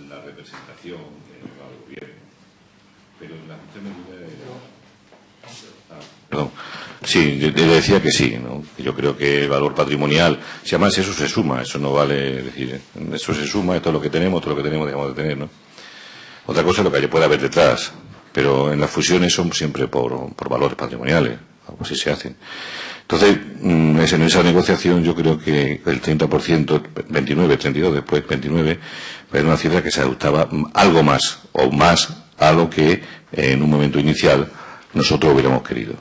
la representación del gobierno. Pero en la justa medida perdón. Sí, yo decía que sí, ¿no? Yo creo que el valor patrimonial, si además eso se suma, eso no vale decir, eso se suma, esto es lo que tenemos, todo lo que tenemos dejamos de tener, ¿no? Otra cosa es lo que puede haber detrás, pero en las fusiones son siempre por valores patrimoniales, algo así se hacen. Entonces, en esa negociación yo creo que el 30%, 29, 32, después 29, era una cifra que se ajustaba algo más, o más a lo que en un momento inicial nosotros hubiéramos querido.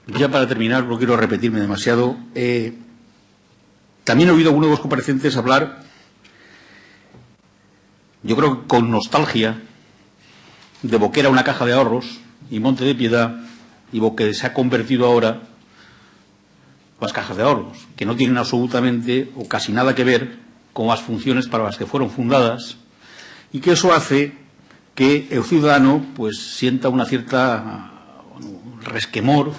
Ya para terminar, no quiero repetirme demasiado, también he oído a algunos de los comparecientes hablar, yo creo que con nostalgia, de lo que era una caja de ahorros y Monte de Piedad y lo que se ha convertido ahora las cajas de ahorros, que no tienen absolutamente o casi nada que ver con las funciones para las que fueron fundadas, y que eso hace que el ciudadano pues sienta una cierta resquemor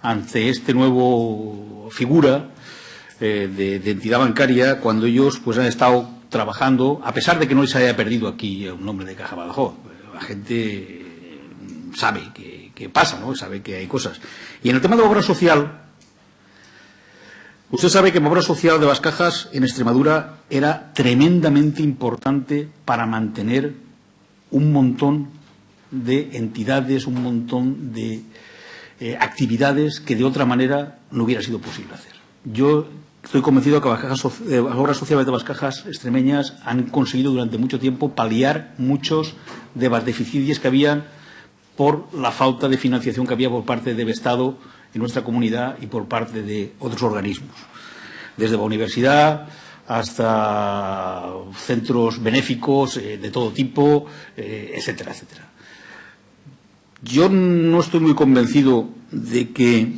ante este nuevo figura de entidad bancaria, cuando ellos pues han estado trabajando, a pesar de que no se haya perdido aquí el nombre de Caja Badajoz. La gente sabe que pasa, ¿no? Sabe que hay cosas. Y en el tema de obra social, usted sabe que la obra social de las cajas en Extremadura era tremendamente importante para mantener un montón de entidades, un montón de actividades que de otra manera no hubiera sido posible hacer. Yo estoy convencido que las obras sociales de las cajas extremeñas han conseguido durante mucho tiempo paliar muchos de las deficiencias que habían por la falta de financiación que había por parte del Estado en nuestra comunidad y por parte de otros organismos, desde la universidad hasta centros benéficos de todo tipo, etcétera, etcétera. Yo no estoy muy convencido de que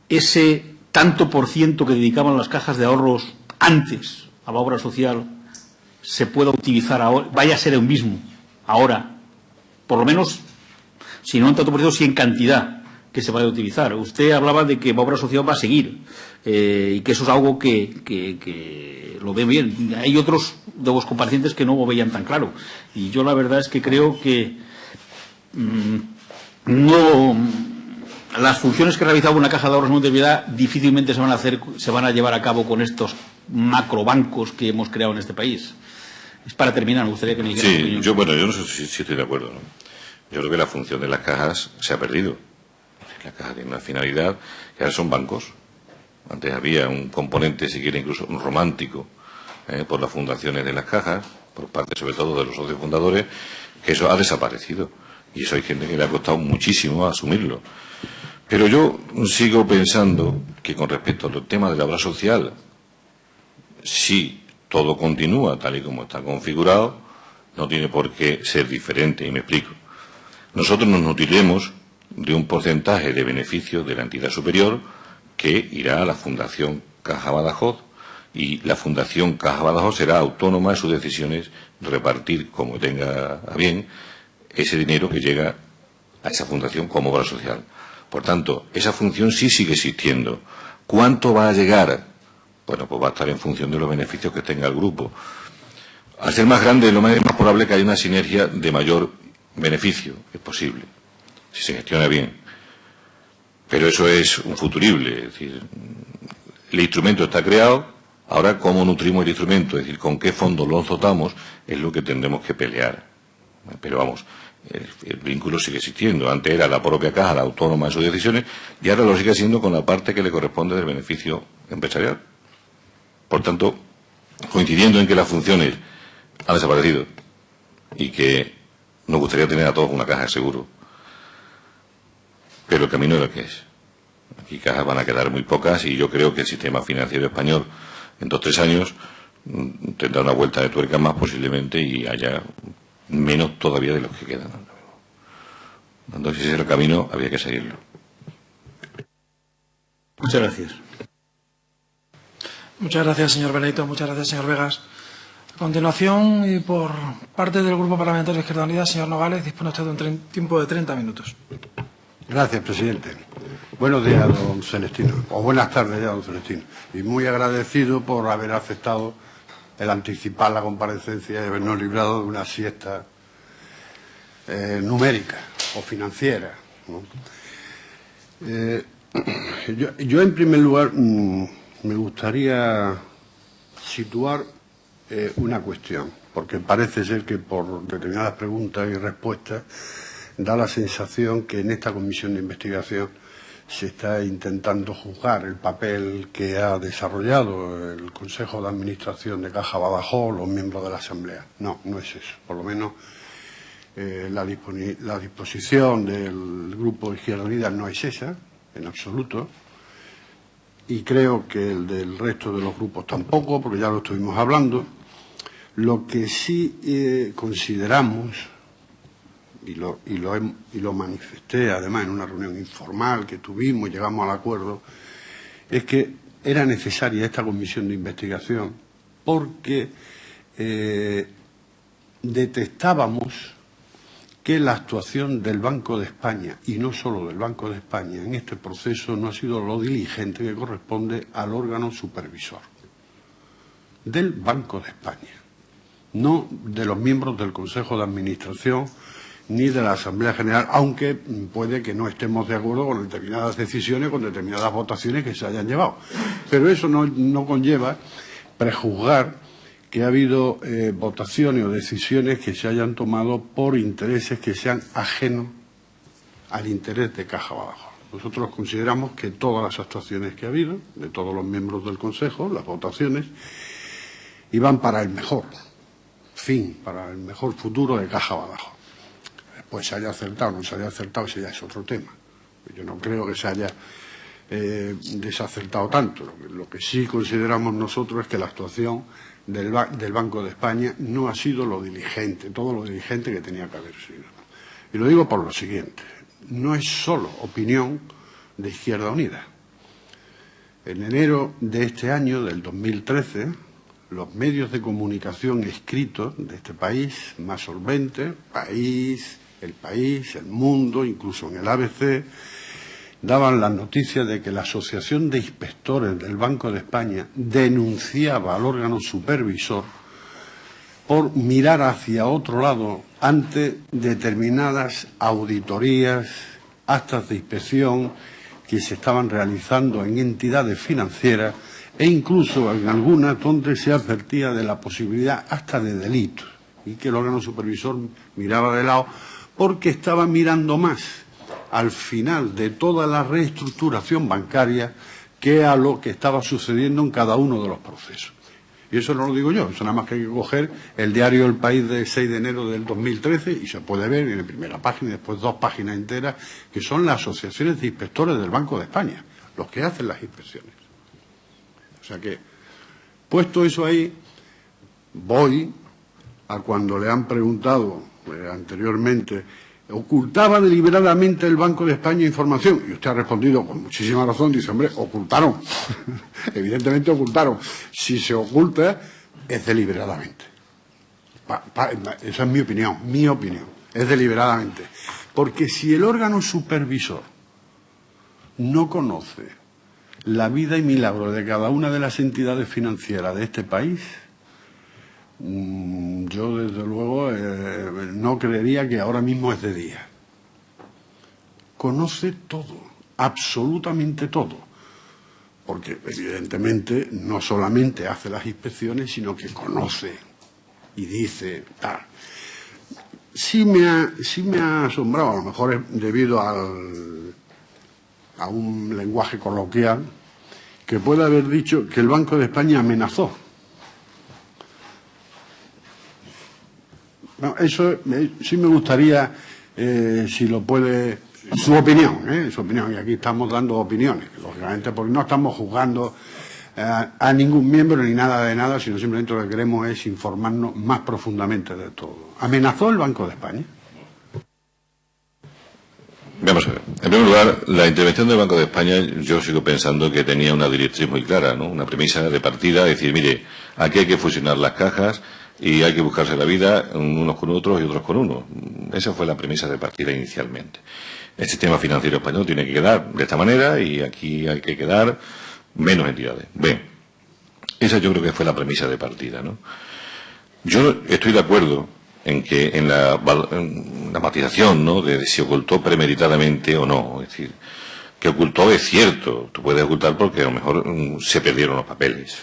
ese tanto por ciento que dedicaban las cajas de ahorros antes a la obra social se pueda utilizar ahora, vaya a ser el mismo ahora, por lo menos, si no en tanto por ciento, si en cantidad que se vaya a utilizar. Usted hablaba de que la obra social va a seguir y que eso es algo que lo ve bien. Hay otros de los comparecientes que no lo veían tan claro. Y yo la verdad es que creo que las funciones que realizaba una caja de ahorros Monte de Piedad difícilmente se van a llevar a cabo con estos macrobancos que hemos creado en este país. Es para terminar, me gustaría que me dijera. Sí, yo no sé si estoy de acuerdo, ¿no? Yo creo que la función de las cajas se ha perdido. Las cajas tienen una finalidad que ahora son bancos. Antes había un componente, si quiere, incluso un romántico, por las fundaciones de las cajas, por parte sobre todo de los socios fundadores, que eso ha desaparecido. Y eso hay gente que le ha costado muchísimo asumirlo. Pero yo sigo pensando que con respecto al tema de la obra social, si todo continúa tal y como está configurado, no tiene por qué ser diferente, y me explico. Nosotros nos nutriremos de un porcentaje de beneficio de la entidad superior que irá a la Fundación Caja Badajoz, y la Fundación Caja Badajoz será autónoma en sus decisiones de repartir como tenga a bien ese dinero que llega a esa fundación como obra social. Por tanto, esa función sí sigue existiendo. ¿Cuánto va a llegar? Bueno, pues va a estar en función de los beneficios que tenga el grupo. Al ser más grande, es más probable que haya una sinergia de mayor beneficio, es posible, si se gestiona bien. Pero eso es un futurible, es decir, el instrumento está creado, Ahora, cómo nutrimos el instrumento, es decir, con qué fondos los dotamos, es lo que tendremos que pelear. Pero vamos, el vínculo sigue existiendo. Antes era la propia caja la autónoma de sus decisiones y ahora lo sigue siendo con la parte que le corresponde del beneficio empresarial. Por tanto, coincidiendo en que las funciones han desaparecido y que nos gustaría tener a todos una caja de seguro, pero el camino es el que es. Aquí cajas van a quedar muy pocas y yo creo que el sistema financiero español en 2 o 3 años tendrá una vuelta de tuerca más posiblemente y haya menos todavía de los que quedan. Entonces, si ese es el camino, había que seguirlo. Muchas gracias. Muchas gracias, señor Benito. Muchas gracias, señor Vegas. A continuación, y por parte del Grupo Parlamentario Izquierda Unida, señor Nogales, dispone usted de un tiempo de 30 minutos. Gracias, presidente. Buenos días, don Celestino. O buenas tardes ya, don Celestino. Y muy agradecido por haber aceptado el anticipar la comparecencia y habernos librado de una siesta numérica o financiera, ¿no? Yo, en primer lugar, me gustaría situar una cuestión, porque parece ser que por determinadas preguntas y respuestas da la sensación que en esta comisión de investigación se está intentando juzgar el papel que ha desarrollado el Consejo de Administración de Caja Badajoz, los miembros de la Asamblea. No, no es eso. Por lo menos la disposición del Grupo Izquierda Unida no es esa, en absoluto. Y creo que el del resto de los grupos tampoco, porque ya lo estuvimos hablando. Lo que sí consideramos, y lo manifesté además en una reunión informal que tuvimos y llegamos al acuerdo, es que era necesaria esta comisión de investigación porque detectábamos que la actuación del Banco de España, y no solo del Banco de España, en este proceso no ha sido lo diligente que corresponde al órgano supervisor del Banco de España, no de los miembros del Consejo de Administración ni de la Asamblea General, aunque puede que no estemos de acuerdo con determinadas decisiones, con determinadas votaciones que se hayan llevado. Pero eso no conlleva prejuzgar que ha habido votaciones o decisiones que se hayan tomado por intereses que sean ajenos al interés de Caja Badajoz. Nosotros consideramos que todas las actuaciones que ha habido, de todos los miembros del Consejo, las votaciones, iban para el mejor fin, para el mejor futuro de Caja Badajoz. Después se haya acertado o no se haya acertado, ese ya es otro tema. Yo no creo que se haya desacertado tanto. Lo que sí consideramos nosotros es que la actuación del Banco de España no ha sido lo diligente, todo lo diligente que tenía que haber sido. Y lo digo por lo siguiente, no es solo opinión de Izquierda Unida. En enero de este año, del 2013, los medios de comunicación escritos de este país, más solventes, El País, El Mundo, incluso en el ABC, daban la noticia de que la Asociación de Inspectores del Banco de España denunciaba al órgano supervisor por mirar hacia otro lado ante determinadas auditorías, actas de inspección que se estaban realizando en entidades financieras e incluso en algunas donde se advertía de la posibilidad hasta de delitos y que el órgano supervisor miraba de lado porque estaba mirando más al final de toda la reestructuración bancaria que a lo que estaba sucediendo en cada uno de los procesos. Y eso no lo digo yo, eso nada más que hay que coger el diario El País del 6 de enero del 2013 y se puede ver en la primera página y después 2 páginas enteras, que son las asociaciones de inspectores del Banco de España, los que hacen las inspecciones. O sea que, puesto eso ahí, voy a cuando le han preguntado anteriormente, ¿ocultaba deliberadamente el Banco de España información? Y usted ha respondido con muchísima razón, dice, hombre, ocultaron. Evidentemente ocultaron. Si se oculta, es deliberadamente. Esa es mi opinión, es deliberadamente. Porque si el órgano supervisor no conoce la vida y milagro de cada una de las entidades financieras de este país, yo desde luego no creería que ahora mismo es de día. Conoce todo, absolutamente todo. porque evidentemente no solamente hace las inspecciones, sino que conoce y dice tal. Sí me ha asombrado, a lo mejor es debido a un lenguaje coloquial, que puede haber dicho que el Banco de España amenazó. No, eso sí me gustaría, si lo puede, su opinión, y aquí estamos dando opiniones, lógicamente, porque no estamos juzgando a ningún miembro ni nada de nada, sino simplemente lo que queremos es informarnos más profundamente de todo. ¿Amenazó el Banco de España? Vamos a ver. En primer lugar, la intervención del Banco de España, yo sigo pensando que tenía una directriz muy clara, ¿no? Una premisa de partida, decir, mire, aquí hay que fusionar las cajas y hay que buscarse la vida unos con otros y otros con unos. Esa fue la premisa de partida inicialmente. El sistema financiero español tiene que quedar de esta manera y aquí hay que quedar menos entidades. Bien, esa yo creo que fue la premisa de partida, ¿no? Yo estoy de acuerdo en que en la matización, ¿no?, de si ocultó premeditadamente o no. Es decir, que ocultó es cierto. Tú puedes ocultar porque a lo mejor se perdieron los papeles.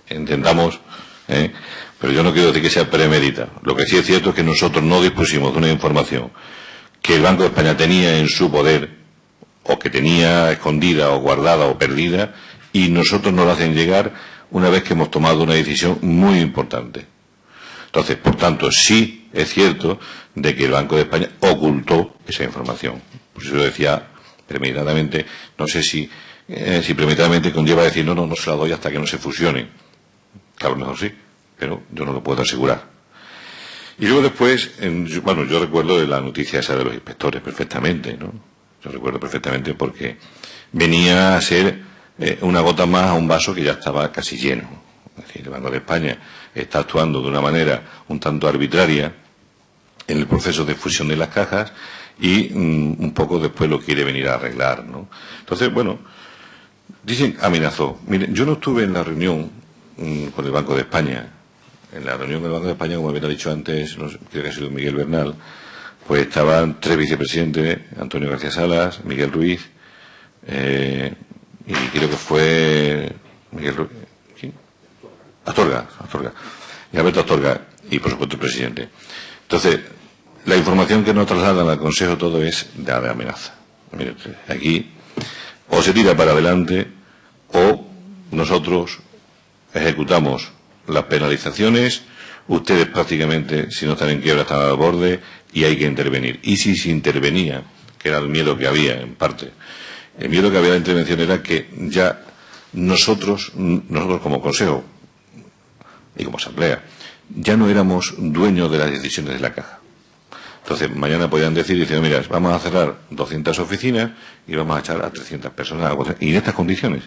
Entendamos, pero yo no quiero decir que sea premeditado. Lo que sí es cierto es que nosotros no dispusimos de una información que el Banco de España tenía en su poder, o que tenía escondida o guardada o perdida, y nosotros nos la hacen llegar una vez que hemos tomado una decisión muy importante. Entonces, por tanto, sí es cierto de que el Banco de España ocultó esa información. Por eso yo decía premeditadamente, no sé si premeditadamente conlleva decir no se la doy hasta que no se fusione. Que a lo mejor sí, pero yo no lo puedo asegurar. Y luego después, yo recuerdo de la noticia esa de los inspectores perfectamente, ¿no? Yo recuerdo perfectamente porque venía a ser una gota más a un vaso que ya estaba casi lleno. Es decir, el Banco de España está actuando de una manera un tanto arbitraria en el proceso de fusión de las cajas y un poco después lo quiere venir a arreglar, ¿no? Entonces, bueno, dicen amenazó. Miren, yo no estuve en la reunión con el Banco de España. En la reunión con el Banco de España, como había dicho antes, no sé, creo que ha sido Miguel Bernal, pues estaban 3 vicepresidentes, Antonio García Salas, Miguel Ruiz, y creo que fue Miguel Ruiz, ¿quién? Astorga, y Alberto Astorga, y por supuesto el presidente. Entonces, la información que nos trasladan al Consejo todo es de amenaza. Mire, aquí o se tira para adelante o nosotros ejecutamos las penalizaciones, ustedes prácticamente, si no están en quiebra, están al borde y hay que intervenir. Y si se intervenía, que era el miedo que había, en parte, el miedo que había de la intervención era que ya nosotros como Consejo y como Asamblea, ya no éramos dueños de las decisiones de la caja. Entonces, mañana podían decir, mira, vamos a cerrar 200 oficinas y vamos a echar a 300 personas. Y en estas condiciones,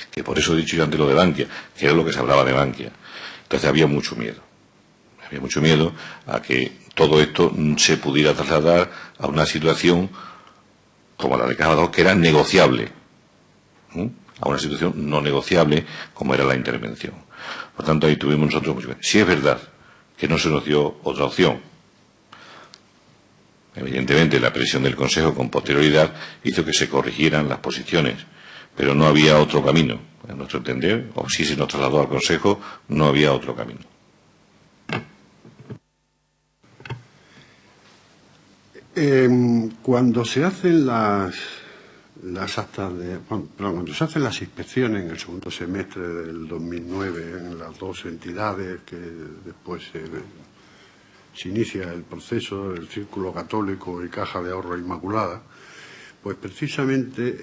que por eso he dicho yo antes lo de Bankia, que era lo que se hablaba de Bankia. Entonces había mucho miedo. Había mucho miedo a que todo esto se pudiera trasladar a una situación como la de Caja 2, que era negociable, a una situación no negociable como era la intervención. Por tanto, ahí tuvimos nosotros mucho miedo. Si es verdad que no se nos dio otra opción, evidentemente la presión del Consejo con posterioridad hizo que se corrigieran las posiciones, pero no había otro camino, a nuestro entender, o si se nos trasladó al Consejo, no había otro camino. Cuando se hacen las actas cuando se hacen las inspecciones en el segundo semestre del 2009 en las dos entidades que después se inicia el proceso del Círculo Católico y Caja de Ahorro Inmaculada, pues precisamente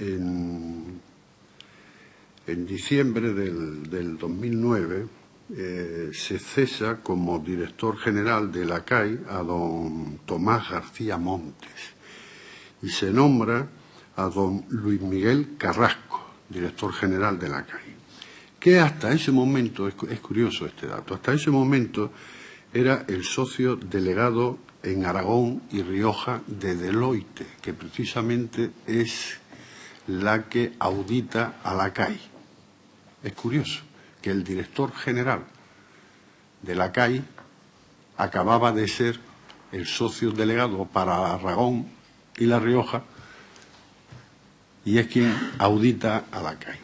en diciembre del 2009 se cesa como director general de la CAI a don Tomás García Montes y se nombra a don Luis Miguel Carrasco, director general de la CAI, que hasta ese momento, es curioso este dato, hasta ese momento era el socio delegado en Aragón y Rioja de Deloitte, que precisamente es la que audita a la CAI. Es curioso que el director general de la CAI acababa de ser el socio delegado para Aragón y La Rioja y es quien audita a la CAI.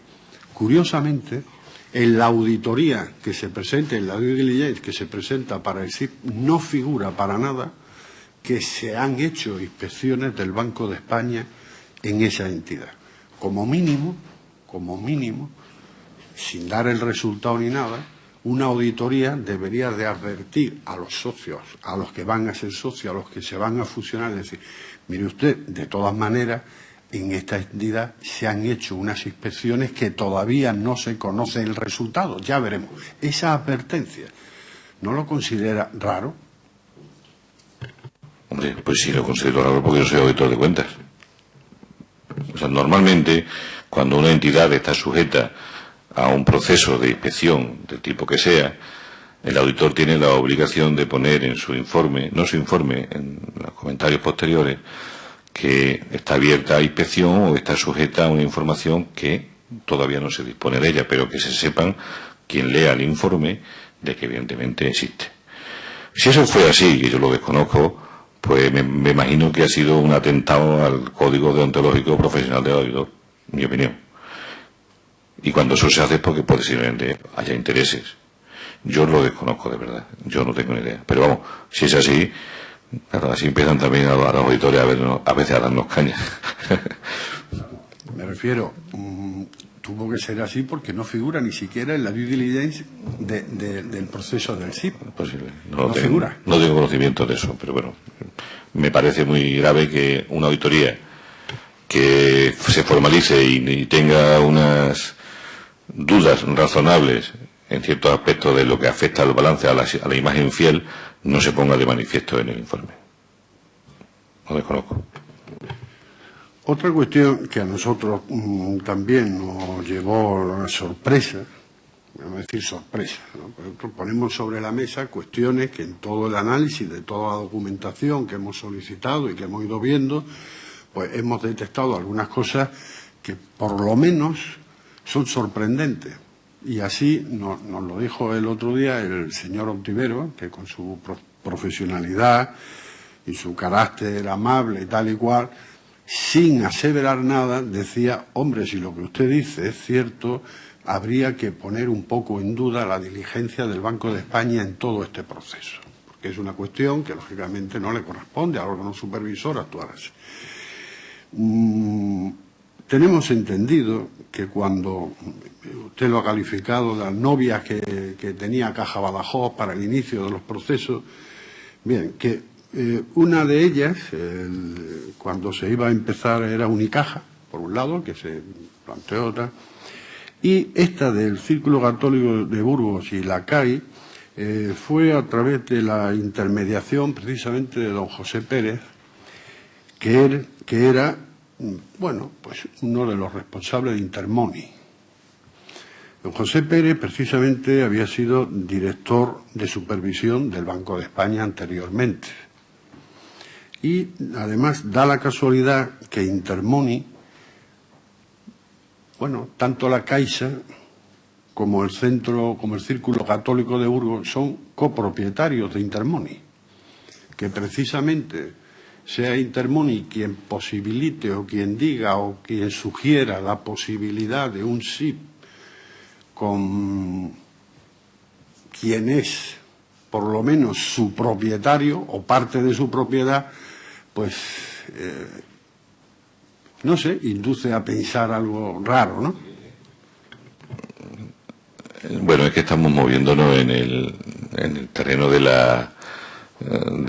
Curiosamente, en la auditoría que se presenta, en la due diligence que se presenta para el SIP, no figura para nada que se han hecho inspecciones del Banco de España en esa entidad. Como mínimo, sin dar el resultado ni nada, una auditoría debería de advertir a los socios, a los que van a ser socios, a los que se van a fusionar, es decir, mire usted, de todas maneras, en esta entidad se han hecho unas inspecciones que todavía no se conoce el resultado, ya veremos. Esa advertencia, ¿no lo considera raro? Hombre, pues sí lo considero raro porque yo soy auditor de cuentas. O sea, normalmente, cuando una entidad está sujeta a un proceso de inspección del tipo que sea, el auditor tiene la obligación de poner en su informe, no su informe, en los comentarios posteriores, que está abierta a inspección o está sujeta a una información que todavía no se dispone de ella, pero que se sepan, quien lea el informe, de que evidentemente existe. Si eso fue así, que yo lo desconozco, pues me imagino que ha sido un atentado al Código Deontológico Profesional del Auditor, mi opinión. Y cuando eso se hace es porque posiblemente haya intereses. Yo lo desconozco de verdad, yo no tengo ni idea. Pero vamos, si es así, claro, así empiezan también a los auditores a veces a darnos cañas. Me refiero, tuvo que ser así porque no figura ni siquiera en la due diligence del proceso del SIP. Posible. No figura. No tengo conocimiento de eso, pero bueno, me parece muy grave que una auditoría que se formalice y tenga unas dudas razonables en ciertos aspectos de lo que afecta al balance, a la imagen fiel, no se ponga de manifiesto en el informe. Lo desconozco. Otra cuestión que a nosotros también nos llevó a sorpresa, vamos a decir sorpresa, ¿no? Nosotros ponemos sobre la mesa cuestiones que en todo el análisis de toda la documentación que hemos solicitado y que hemos ido viendo, pues hemos detectado algunas cosas que por lo menos son sorprendentes. Y así nos lo dijo el otro día el señor Ontivero, que con su profesionalidad y su carácter amable y tal y cual, sin aseverar nada, decía, hombre, si lo que usted dice es cierto, habría que poner un poco en duda la diligencia del Banco de España en todo este proceso, porque es una cuestión que lógicamente no le corresponde al órgano supervisor actuar así. Tenemos entendido que cuando usted lo ha calificado, las novias que tenía Caja Badajoz para el inicio de los procesos, bien, que una de ellas, cuando se iba a empezar, era Unicaja, por un lado, que se planteó otra, y esta del Círculo Católico de Burgos y la CAI fue a través de la intermediación precisamente de don José Pérez, que era, bueno, pues uno de los responsables de Intermoney. Don José Pérez precisamente había sido director de supervisión del Banco de España anteriormente. Y además da la casualidad que Intermoney, bueno, tanto la Caixa como el Círculo Católico de Burgos son copropietarios de Intermoney, que precisamente sea Intermoney quien posibilite o quien diga o quien sugiera la posibilidad de un SIP con quien es por lo menos su propietario o parte de su propiedad, pues no sé, induce a pensar algo raro, ¿no? Bueno, es que estamos moviéndonos en el terreno de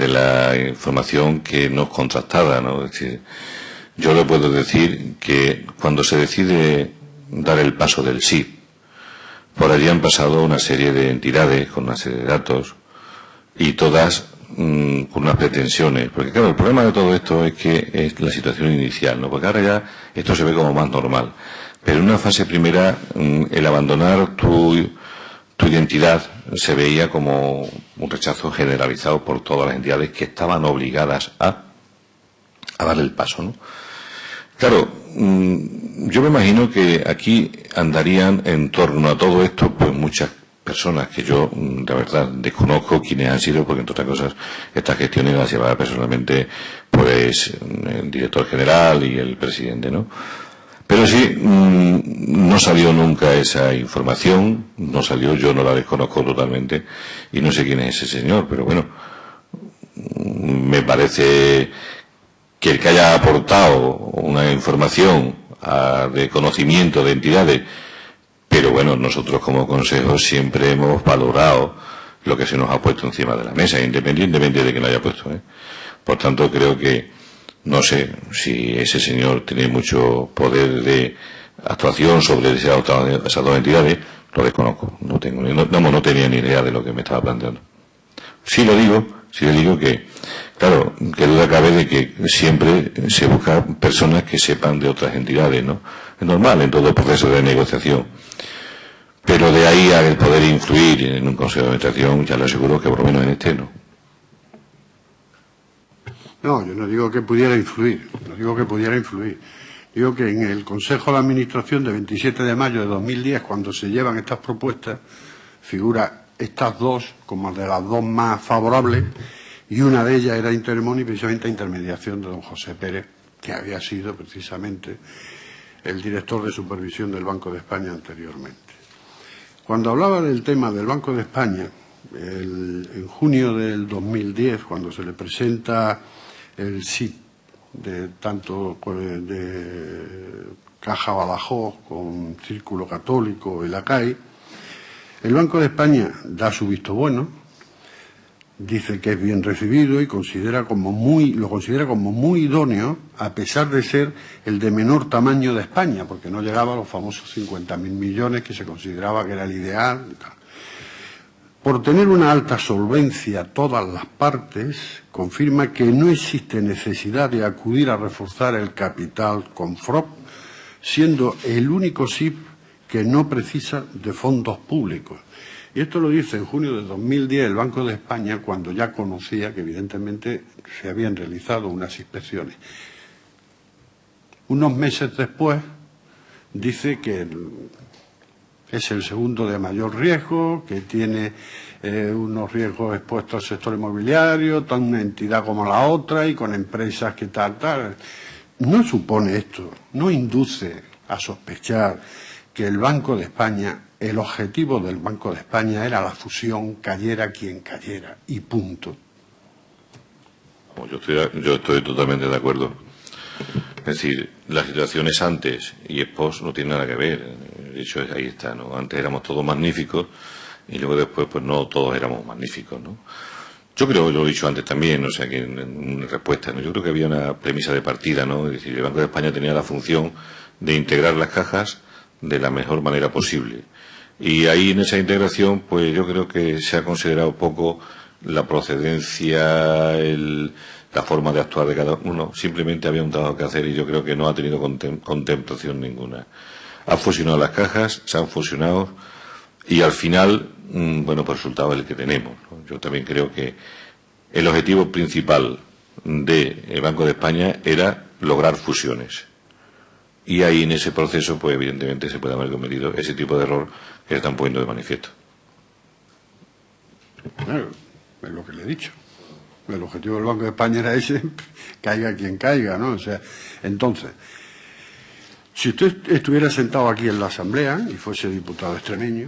la información que no es contrastada, ¿no? Es decir, yo le puedo decir que cuando se decide dar el paso del SIP, por allí han pasado una serie de entidades con una serie de datos y todas con unas pretensiones, porque claro, el problema de todo esto es que es la situación inicial, ¿no? Porque ahora ya esto se ve como más normal, pero en una fase primera el abandonar tu identidad se veía como un rechazo generalizado por todas las entidades que estaban obligadas a darle el paso, ¿no? Claro, yo me imagino que aquí andarían en torno a todo esto pues muchas personas que yo, la verdad, desconozco quiénes han sido, porque entre otras cosas estas gestiones las llevaba personalmente pues el director general y el presidente, ¿no? Pero sí, no salió nunca esa información, no salió, yo no la desconozco totalmente y no sé quién es ese señor, pero bueno, me parece que el que haya aportado una información de conocimiento de entidades, pero bueno, nosotros como Consejo siempre hemos valorado lo que se nos ha puesto encima de la mesa, independientemente de que lo haya puesto, ¿eh? Por tanto, creo que, no sé si ese señor tiene mucho poder de actuación sobre esas dos entidades, lo desconozco, no tenía ni idea de lo que me estaba planteando. Sí le digo que, claro, que duda cabe de que siempre se buscan personas que sepan de otras entidades, ¿no? Es normal en todo proceso de negociación. Pero de ahí a el poder influir en un consejo de administración, ya le aseguro que por lo menos en este no. No, yo no digo que pudiera influir, Digo que en el Consejo de Administración de 27 de mayo de 2010, cuando se llevan estas propuestas, figura estas dos como de las dos más favorables, y una de ellas era Intermón y precisamente a intermediación de don José Pérez, que había sido precisamente el director de supervisión del Banco de España anteriormente. Cuando hablaba del tema del Banco de España, en junio del 2010, cuando se le presenta el SIT de Caja Badajoz con Círculo Católico y la CAI, el Banco de España da su visto bueno, dice que es bien recibido y lo considera como muy idóneo, a pesar de ser el de menor tamaño de España, porque no llegaba a los famosos 50.000 millones que se consideraba que era el ideal y tal. Por tener una alta solvencia todas las partes, confirma que no existe necesidad de acudir a reforzar el capital con FROP, siendo el único SIF que no precisa de fondos públicos. Y esto lo dice en junio de 2010 el Banco de España, cuando ya conocía que evidentemente se habían realizado unas inspecciones. Unos meses después dice que es el segundo de mayor riesgo, que tiene unos riesgos expuestos al sector inmobiliario, tan una entidad como la otra y con empresas que tal. No supone esto, no induce a sospechar que el Banco de España, el objetivo del Banco de España era la fusión, cayera quien cayera, y punto. Yo estoy totalmente de acuerdo. Es decir, las situaciones antes y post no tienen nada que ver. De hecho, ahí está, ¿no? Antes éramos todos magníficos y luego después, pues no todos éramos magníficos, ¿no? Yo creo, lo he dicho antes también, o sea, que en respuesta, ¿no? Yo creo que había una premisa de partida, ¿no? Es decir, el Banco de España tenía la función de integrar las cajas de la mejor manera posible. Y ahí en esa integración, pues yo creo que se ha considerado poco la procedencia, la forma de actuar de cada uno. Simplemente había un trabajo que hacer y yo creo que no ha tenido contemplación ninguna. Ha fusionado las cajas, se han fusionado y al final, bueno, pues el resultado es el que tenemos, ¿no? Yo también creo que el objetivo principal del Banco de España era lograr fusiones. Y ahí en ese proceso, pues evidentemente se puede haber cometido ese tipo de error que están poniendo de manifiesto. Claro, es lo que le he dicho. El objetivo del Banco de España era ese, caiga quien caiga, ¿no? O sea, entonces, si usted estuviera sentado aquí en la Asamblea y fuese diputado extremeño,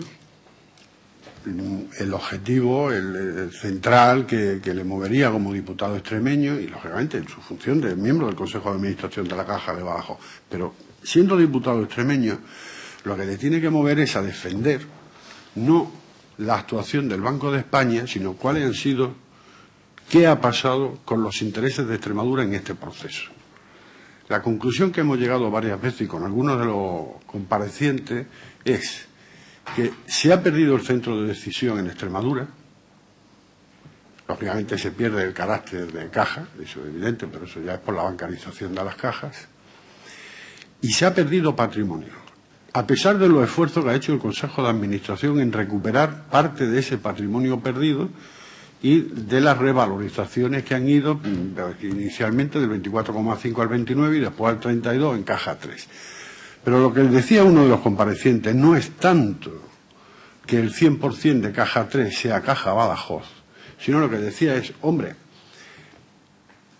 el objetivo, el central que le movería como diputado extremeño y, lógicamente, en su función de miembro del Consejo de Administración de la Caja de Badajoz, pero siendo diputado extremeño, lo que le tiene que mover es a defender no la actuación del Banco de España, sino cuáles han sido, qué ha pasado con los intereses de Extremadura en este proceso. La conclusión que hemos llegado varias veces y con algunos de los comparecientes es que se ha perdido el centro de decisión en Extremadura. Lógicamente se pierde el carácter de caja, eso es evidente, pero eso ya es por la bancarización de las cajas. Y se ha perdido patrimonio, a pesar de los esfuerzos que ha hecho el Consejo de Administración en recuperar parte de ese patrimonio perdido y de las revalorizaciones que han ido inicialmente del 24,5 al 29 y después al 32 en caja 3. Pero lo que decía uno de los comparecientes no es tanto que el 100% de caja 3 sea caja Badajoz, sino lo que decía es, hombre,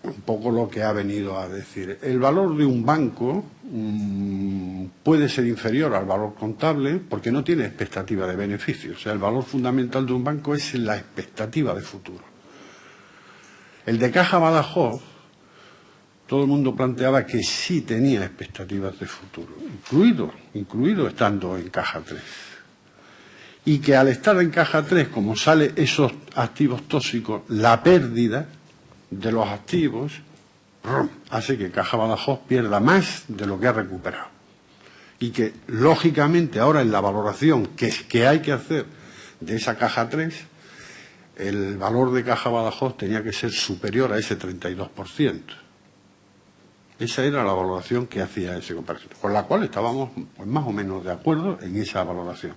un poco lo que ha venido a decir. El valor de un banco puede ser inferior al valor contable porque no tiene expectativa de beneficio. O sea, el valor fundamental de un banco es la expectativa de futuro. El de Caja Badajoz, todo el mundo planteaba que sí tenía expectativas de futuro, incluido estando en Caja 3. Y que al estar en Caja 3, como sale esos activos tóxicos, la pérdida de los activos hace que Caja Badajoz pierda más de lo que ha recuperado. Y que, lógicamente, ahora en la valoración que hay que hacer de esa Caja 3, el valor de Caja Badajoz tenía que ser superior a ese 32%. Esa era la valoración que hacía ese comparador, con la cual estábamos pues, más o menos de acuerdo en esa valoración.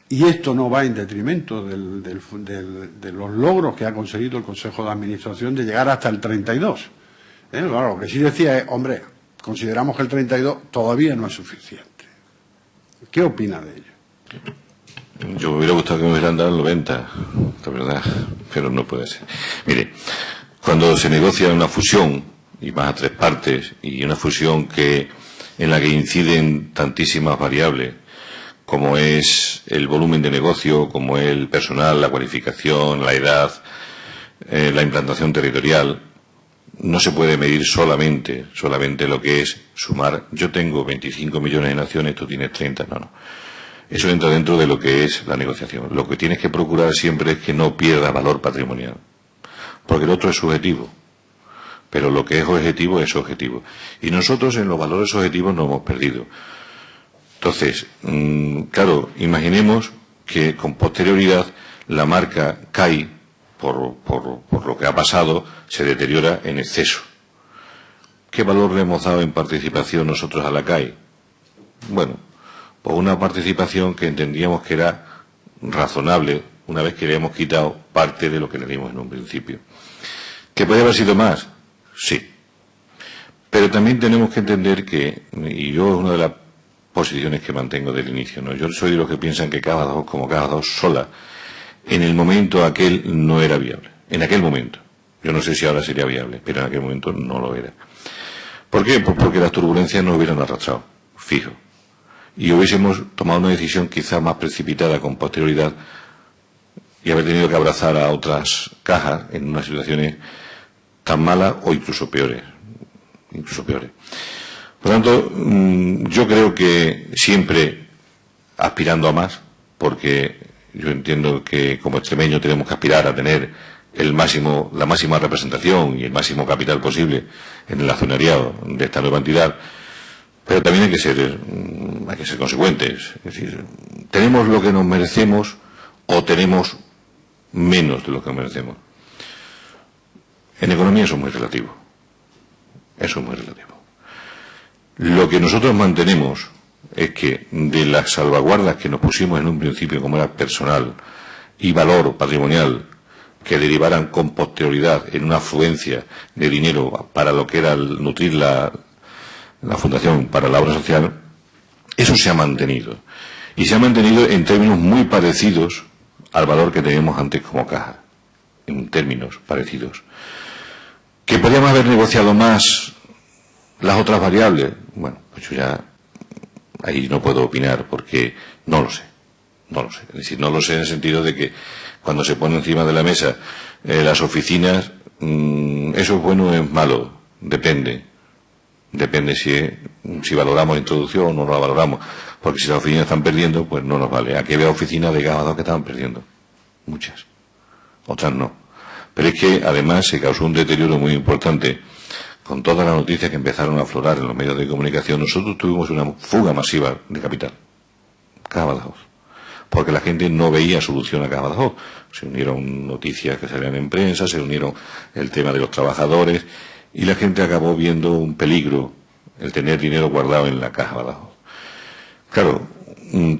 Y esto no va en detrimento de los logros que ha conseguido el Consejo de Administración de llegar hasta el 32. Claro, lo que sí decía es, hombre, consideramos que el 32 todavía no es suficiente. ¿Qué opina de ello? Yo me hubiera gustado que me hubieran dado el 90, la verdad, pero no puede ser. Mire, cuando se negocia una fusión, y más a 3 partes, y una fusión en la que inciden tantísimas variables, como es el volumen de negocio, como es el personal, la cualificación, la edad, la implantación territorial, no se puede medir solamente lo que es sumar. Yo tengo 25 millones en acciones, tú tienes 30, no. Eso entra dentro de lo que es la negociación. Lo que tienes que procurar siempre es que no pierda valor patrimonial, porque el otro es subjetivo. Pero lo que es objetivo es objetivo. Y nosotros en los valores objetivos no hemos perdido. Entonces, claro, imaginemos que con posterioridad la marca CAI, por lo que ha pasado, se deteriora en exceso. ¿Qué valor le hemos dado en participación nosotros a la CAI? Bueno, pues una participación que entendíamos que era razonable una vez que le hemos quitado parte de lo que le dimos en un principio. ¿Que podría haber sido más? Sí. Pero también tenemos que entender que, y yo es una de las posiciones que mantengo del inicio, ¿no? Yo soy de los que piensan que Caja Badajoz, como Caja Badajoz sola, en el momento aquel no era viable. En aquel momento. Yo no sé si ahora sería viable, pero en aquel momento no lo era. ¿Por qué? Pues porque las turbulencias nos hubieran arrastrado, fijo. Y hubiésemos tomado una decisión quizá más precipitada con posterioridad y haber tenido que abrazar a otras cajas en unas situaciones tan malas o incluso peores. Por lo tanto, yo creo que siempre aspirando a más, porque yo entiendo que como extremeños tenemos que aspirar a tener la máxima representación y el máximo capital posible en el accionariado de esta nueva entidad, pero también hay que ser consecuentes. Es decir, ¿tenemos lo que nos merecemos o tenemos menos de lo que nos merecemos? En economía eso es muy relativo. Eso es muy relativo. Lo que nosotros mantenemos es que de las salvaguardas que nos pusimos en un principio, como era personal y valor patrimonial, que derivaran con posterioridad en una afluencia de dinero para lo que era nutrir la Fundación para la obra social, eso se ha mantenido. Y se ha mantenido en términos muy parecidos al valor que teníamos antes como caja. En términos parecidos. ¿Que podríamos haber negociado más las otras variables? Bueno, pues yo ya ahí no puedo opinar porque no lo sé. Es decir, no lo sé en el sentido de que cuando se pone encima de la mesa las oficinas, eso es bueno o es malo, depende. Depende si valoramos la introducción o no la valoramos. Porque si las oficinas están perdiendo, pues no nos vale. Aquí había oficinas de Caja Badajoz que estaban perdiendo. Muchas. Otras no. Pero es que además se causó un deterioro muy importante con todas las noticias que empezaron a aflorar en los medios de comunicación. Nosotros tuvimos una fuga masiva de capital. Caja Badajoz. Porque la gente no veía solución a Caja Badajoz. Se unieron noticias que salían en prensa, se unieron el tema de los trabajadores y la gente acabó viendo un peligro el tener dinero guardado en la Caja Badajoz. Claro,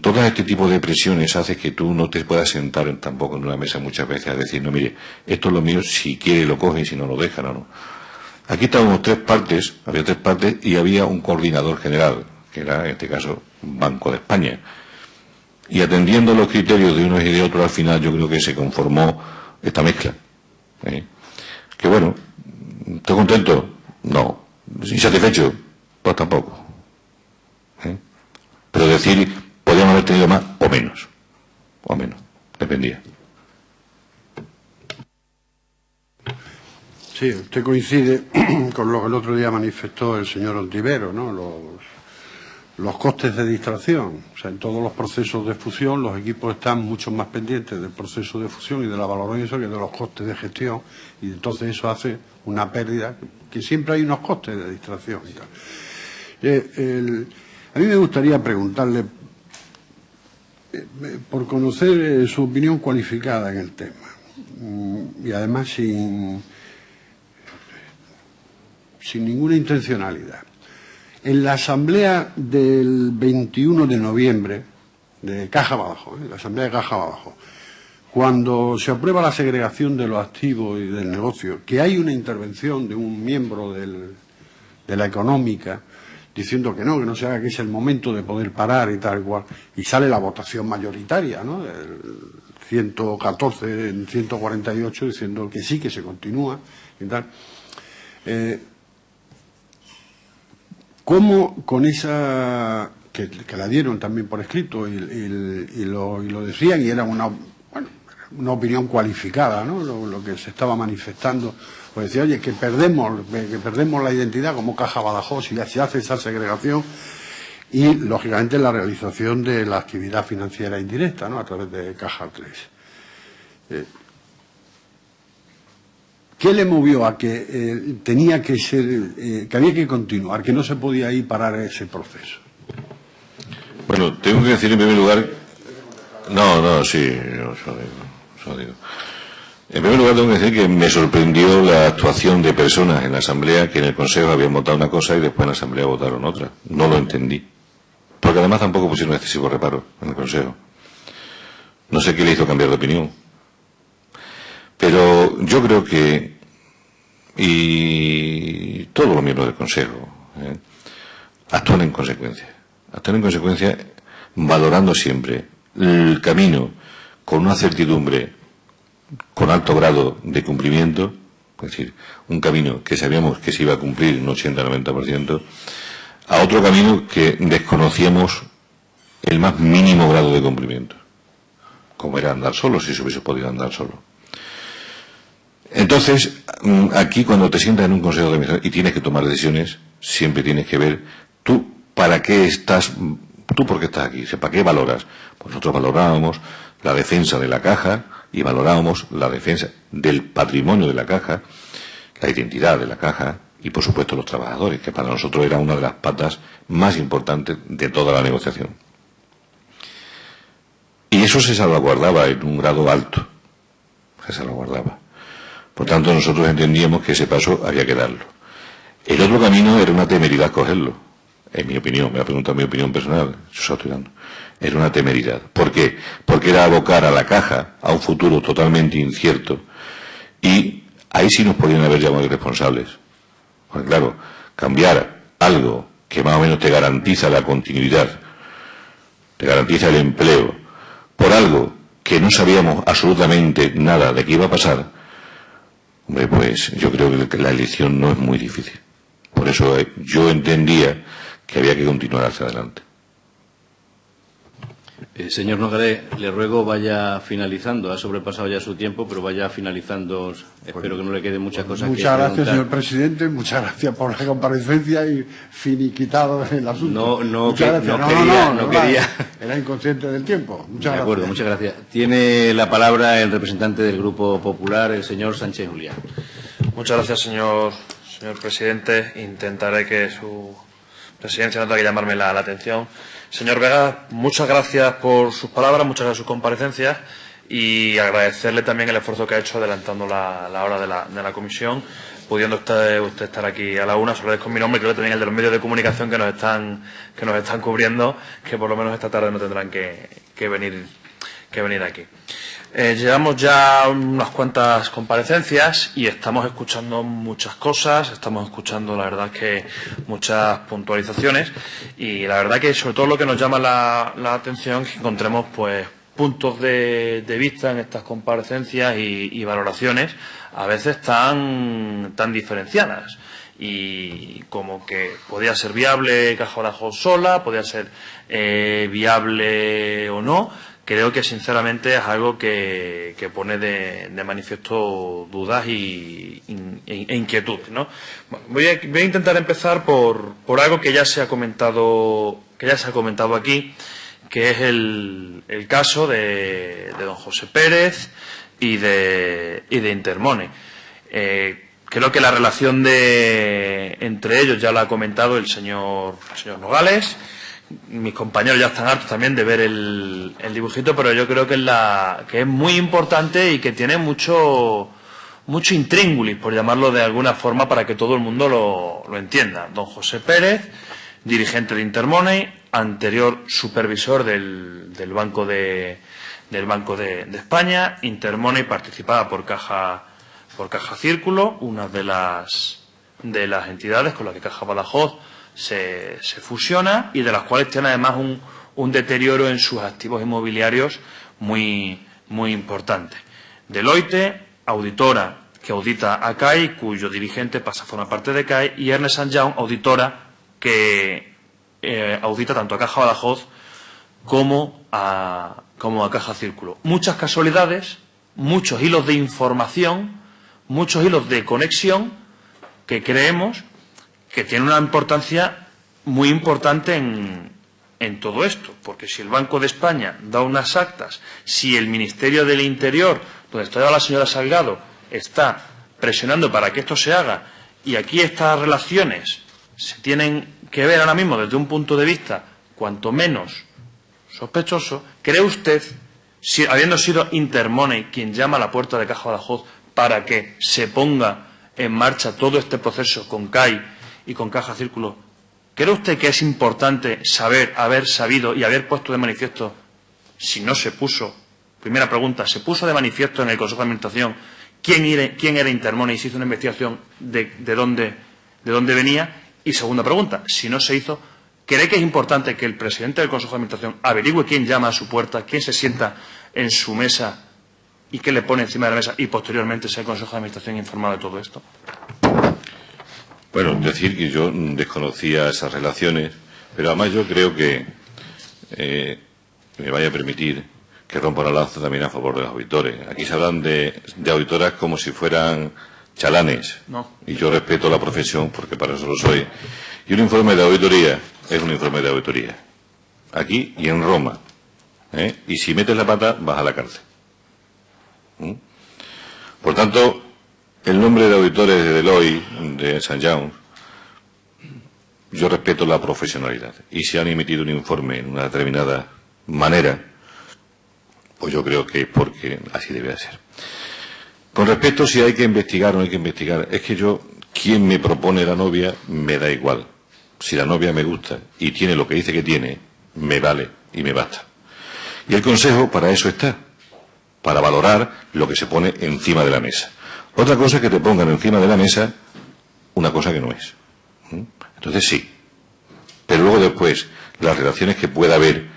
todo este tipo de presiones hace que tú no te puedas sentar tampoco en una mesa muchas veces a decir, no, mire, esto es lo mío, si quiere lo coge y si no lo deja, no. Aquí estábamos había 3 partes y había un coordinador general, que era en este caso Banco de España. Y atendiendo los criterios de unos y de otros, al final yo creo que se conformó esta mezcla. Que bueno, ¿Estoy contento? No. ¿Insatisfecho? Pues tampoco. Pero decir, podríamos haber tenido más o menos. O menos. Dependía. Sí, usted coincide con lo que el otro día manifestó el señor Ontivero, ¿no? Los costes de distracción. O sea, en todos los procesos de fusión los equipos están mucho más pendientes del proceso de fusión y de la valoración que de los costes de gestión, y entonces eso hace una pérdida, que siempre hay unos costes de distracción y tal. A mí me gustaría preguntarle, por conocer su opinión cualificada en el tema, y además sin ninguna intencionalidad. En la asamblea del 21 de noviembre de Caja Badajoz, la asamblea de Caja Badajoz, cuando se aprueba la segregación de los activos y del negocio, que hay una intervención de un miembro de la económica diciendo que no se haga, que es el momento de poder parar y tal cual, y sale la votación mayoritaria, ¿no? El 114 en 148 diciendo que sí, que se continúa y tal. ¿Cómo con esa, que la dieron también por escrito y lo decían, y era una opinión cualificada, ¿no? Lo que se estaba manifestando, pues decía, oye, que perdemos la identidad como Caja Badajoz si se hace esa segregación, y lógicamente la realización de la actividad financiera indirecta, ¿no? A través de Caja 3. ¿Qué le movió a que tenía que ser, que había que continuar, que no se podía ir parar ese proceso? Bueno, tengo que decir en primer lugar... Sí, eso digo. En primer lugar tengo que decir que me sorprendió la actuación de personas en la Asamblea que en el Consejo habían votado una cosa y después en la Asamblea votaron otra. No lo entendí. Porque además tampoco pusieron excesivo reparo en el Consejo. No sé qué le hizo cambiar de opinión. Pero yo creo que, y todos los miembros del Consejo, actúan en consecuencia, valorando siempre el camino con una certidumbre, con alto grado de cumplimiento, es decir, un camino que sabíamos que se iba a cumplir un 80-90%, a otro camino que desconocíamos el más mínimo grado de cumplimiento, como era andar solo, si se hubiese podido andar solo. Entonces, aquí cuando te sientas en un consejo de administración y tienes que tomar decisiones, siempre tienes que ver tú para qué estás, tú por qué estás aquí, ¿para qué valoras? Pues nosotros valorábamos la defensa de la caja y valorábamos la defensa del patrimonio de la caja, la identidad de la caja y, por supuesto, los trabajadores, que para nosotros era una de las patas más importantes de toda la negociación. Y eso se salvaguardaba en un grado alto, se salvaguardaba. Por tanto, nosotros entendíamos que ese paso había que darlo. El otro camino era una temeridad cogerlo, en mi opinión, me ha preguntado mi opinión personal, yo estoy dando. Era una temeridad. ¿Por qué? Porque era abocar a la caja a un futuro totalmente incierto, y ahí sí nos podían haber llamado irresponsables. Porque claro, cambiar algo que más o menos te garantiza la continuidad, te garantiza el empleo, por algo que no sabíamos absolutamente nada de qué iba a pasar, hombre, pues yo creo que la elección no es muy difícil. Por eso yo entendía que había que continuar hacia adelante. Señor Nogueré, le ruego vaya finalizando. Ha sobrepasado ya su tiempo, pero vaya finalizando. Espero que no le queden muchas cosas que preguntar. Muchas gracias, señor presidente. Muchas gracias por la comparecencia y finiquitado el asunto. No quería. Era inconsciente del tiempo. Muchas gracias. De acuerdo, muchas gracias. Tiene la palabra el representante del Grupo Popular, el señor Sánchez Julián. Muchas gracias, señor presidente. Intentaré que su presidencia no tenga que llamarme la atención. Señor Vega, muchas gracias por sus palabras, muchas gracias por sus comparecencias, y agradecerle también el esfuerzo que ha hecho adelantando la hora de la comisión, pudiendo usted estar aquí a la una. Se lo agradezco en mi nombre, creo que también el de los medios de comunicación que nos están cubriendo, que por lo menos esta tarde no tendrán que venir aquí. Llevamos ya unas cuantas comparecencias y estamos escuchando muchas cosas, estamos escuchando, la verdad, que muchas puntualizaciones, y la verdad que sobre todo lo que nos llama la atención es que encontremos pues puntos de vista en estas comparecencias y valoraciones a veces tan diferenciadas. Y como que podía ser viable Caja Badajoz sola, podía ser viable o no. Creo que sinceramente es algo que pone de manifiesto dudas e inquietudes, ¿no? Bueno, voy a intentar empezar por algo que ya se ha comentado aquí, que es el caso de don José Pérez y de Intermoney. Creo que la relación entre ellos ya la ha comentado el señor Nogales. Mis compañeros ya están hartos también de ver el dibujito, pero yo creo que es muy importante y que tiene mucho intríngulis, por llamarlo de alguna forma, para que todo el mundo lo entienda. Don José Pérez, dirigente de Intermoney, anterior supervisor del Banco de España. Intermoney participada por Caja Círculo, una de las entidades con las que Caja Badajoz se fusiona y de las cuales tiene además un deterioro en sus activos inmobiliarios muy importante. Deloitte, auditora que audita a CAI, cuyo dirigente pasa a formar parte de CAI, y Ernst & Young, auditora que audita tanto a Caja Badajoz como a Caja Círculo. Muchas casualidades, muchos hilos de información, muchos hilos de conexión que creemos que tiene una importancia muy importante en todo esto, porque si el Banco de España da unas actas, si el Ministerio del Interior, donde está la señora Salgado, está presionando para que esto se haga, y aquí estas relaciones se tienen que ver ahora mismo desde un punto de vista cuanto menos sospechoso, ¿cree usted, si habiendo sido Intermoney quien llama a la puerta de Caja Badajoz para que se ponga en marcha todo este proceso con CAI y con Caja Círculo, ¿cree usted que es importante haber sabido y haber puesto de manifiesto, si no se puso, primera pregunta, se puso de manifiesto en el Consejo de Administración quién era Intermoney y se hizo una investigación de dónde venía? Y segunda pregunta, si no se hizo, ¿cree que es importante que el presidente del Consejo de Administración averigüe quién llama a su puerta, quién se sienta en su mesa y qué le pone encima de la mesa y posteriormente sea el Consejo de Administración informado de todo esto? Bueno, decir que yo desconocía esas relaciones, pero además yo creo que me vaya a permitir que rompa la lanza también a favor de los auditores. Aquí se hablan de auditoras como si fueran chalanes. No. Y yo respeto la profesión porque para eso lo soy. Y un informe de auditoría es un informe de auditoría. Aquí y en Roma. Y si metes la pata, vas a la cárcel. Por tanto, el nombre de auditores de Deloitte, de St. John's, yo respeto la profesionalidad. Y si han emitido un informe en una determinada manera, pues yo creo que es porque así debe de ser. Con respecto a si hay que investigar o no hay que investigar, es que quien me propone la novia, me da igual. Si la novia me gusta y tiene lo que dice que tiene, me vale y me basta. Y el Consejo para eso está, para valorar lo que se pone encima de la mesa. Otra cosa es que te pongan encima de la mesa una cosa que no es. Entonces sí. Pero luego después, las relaciones que pueda haber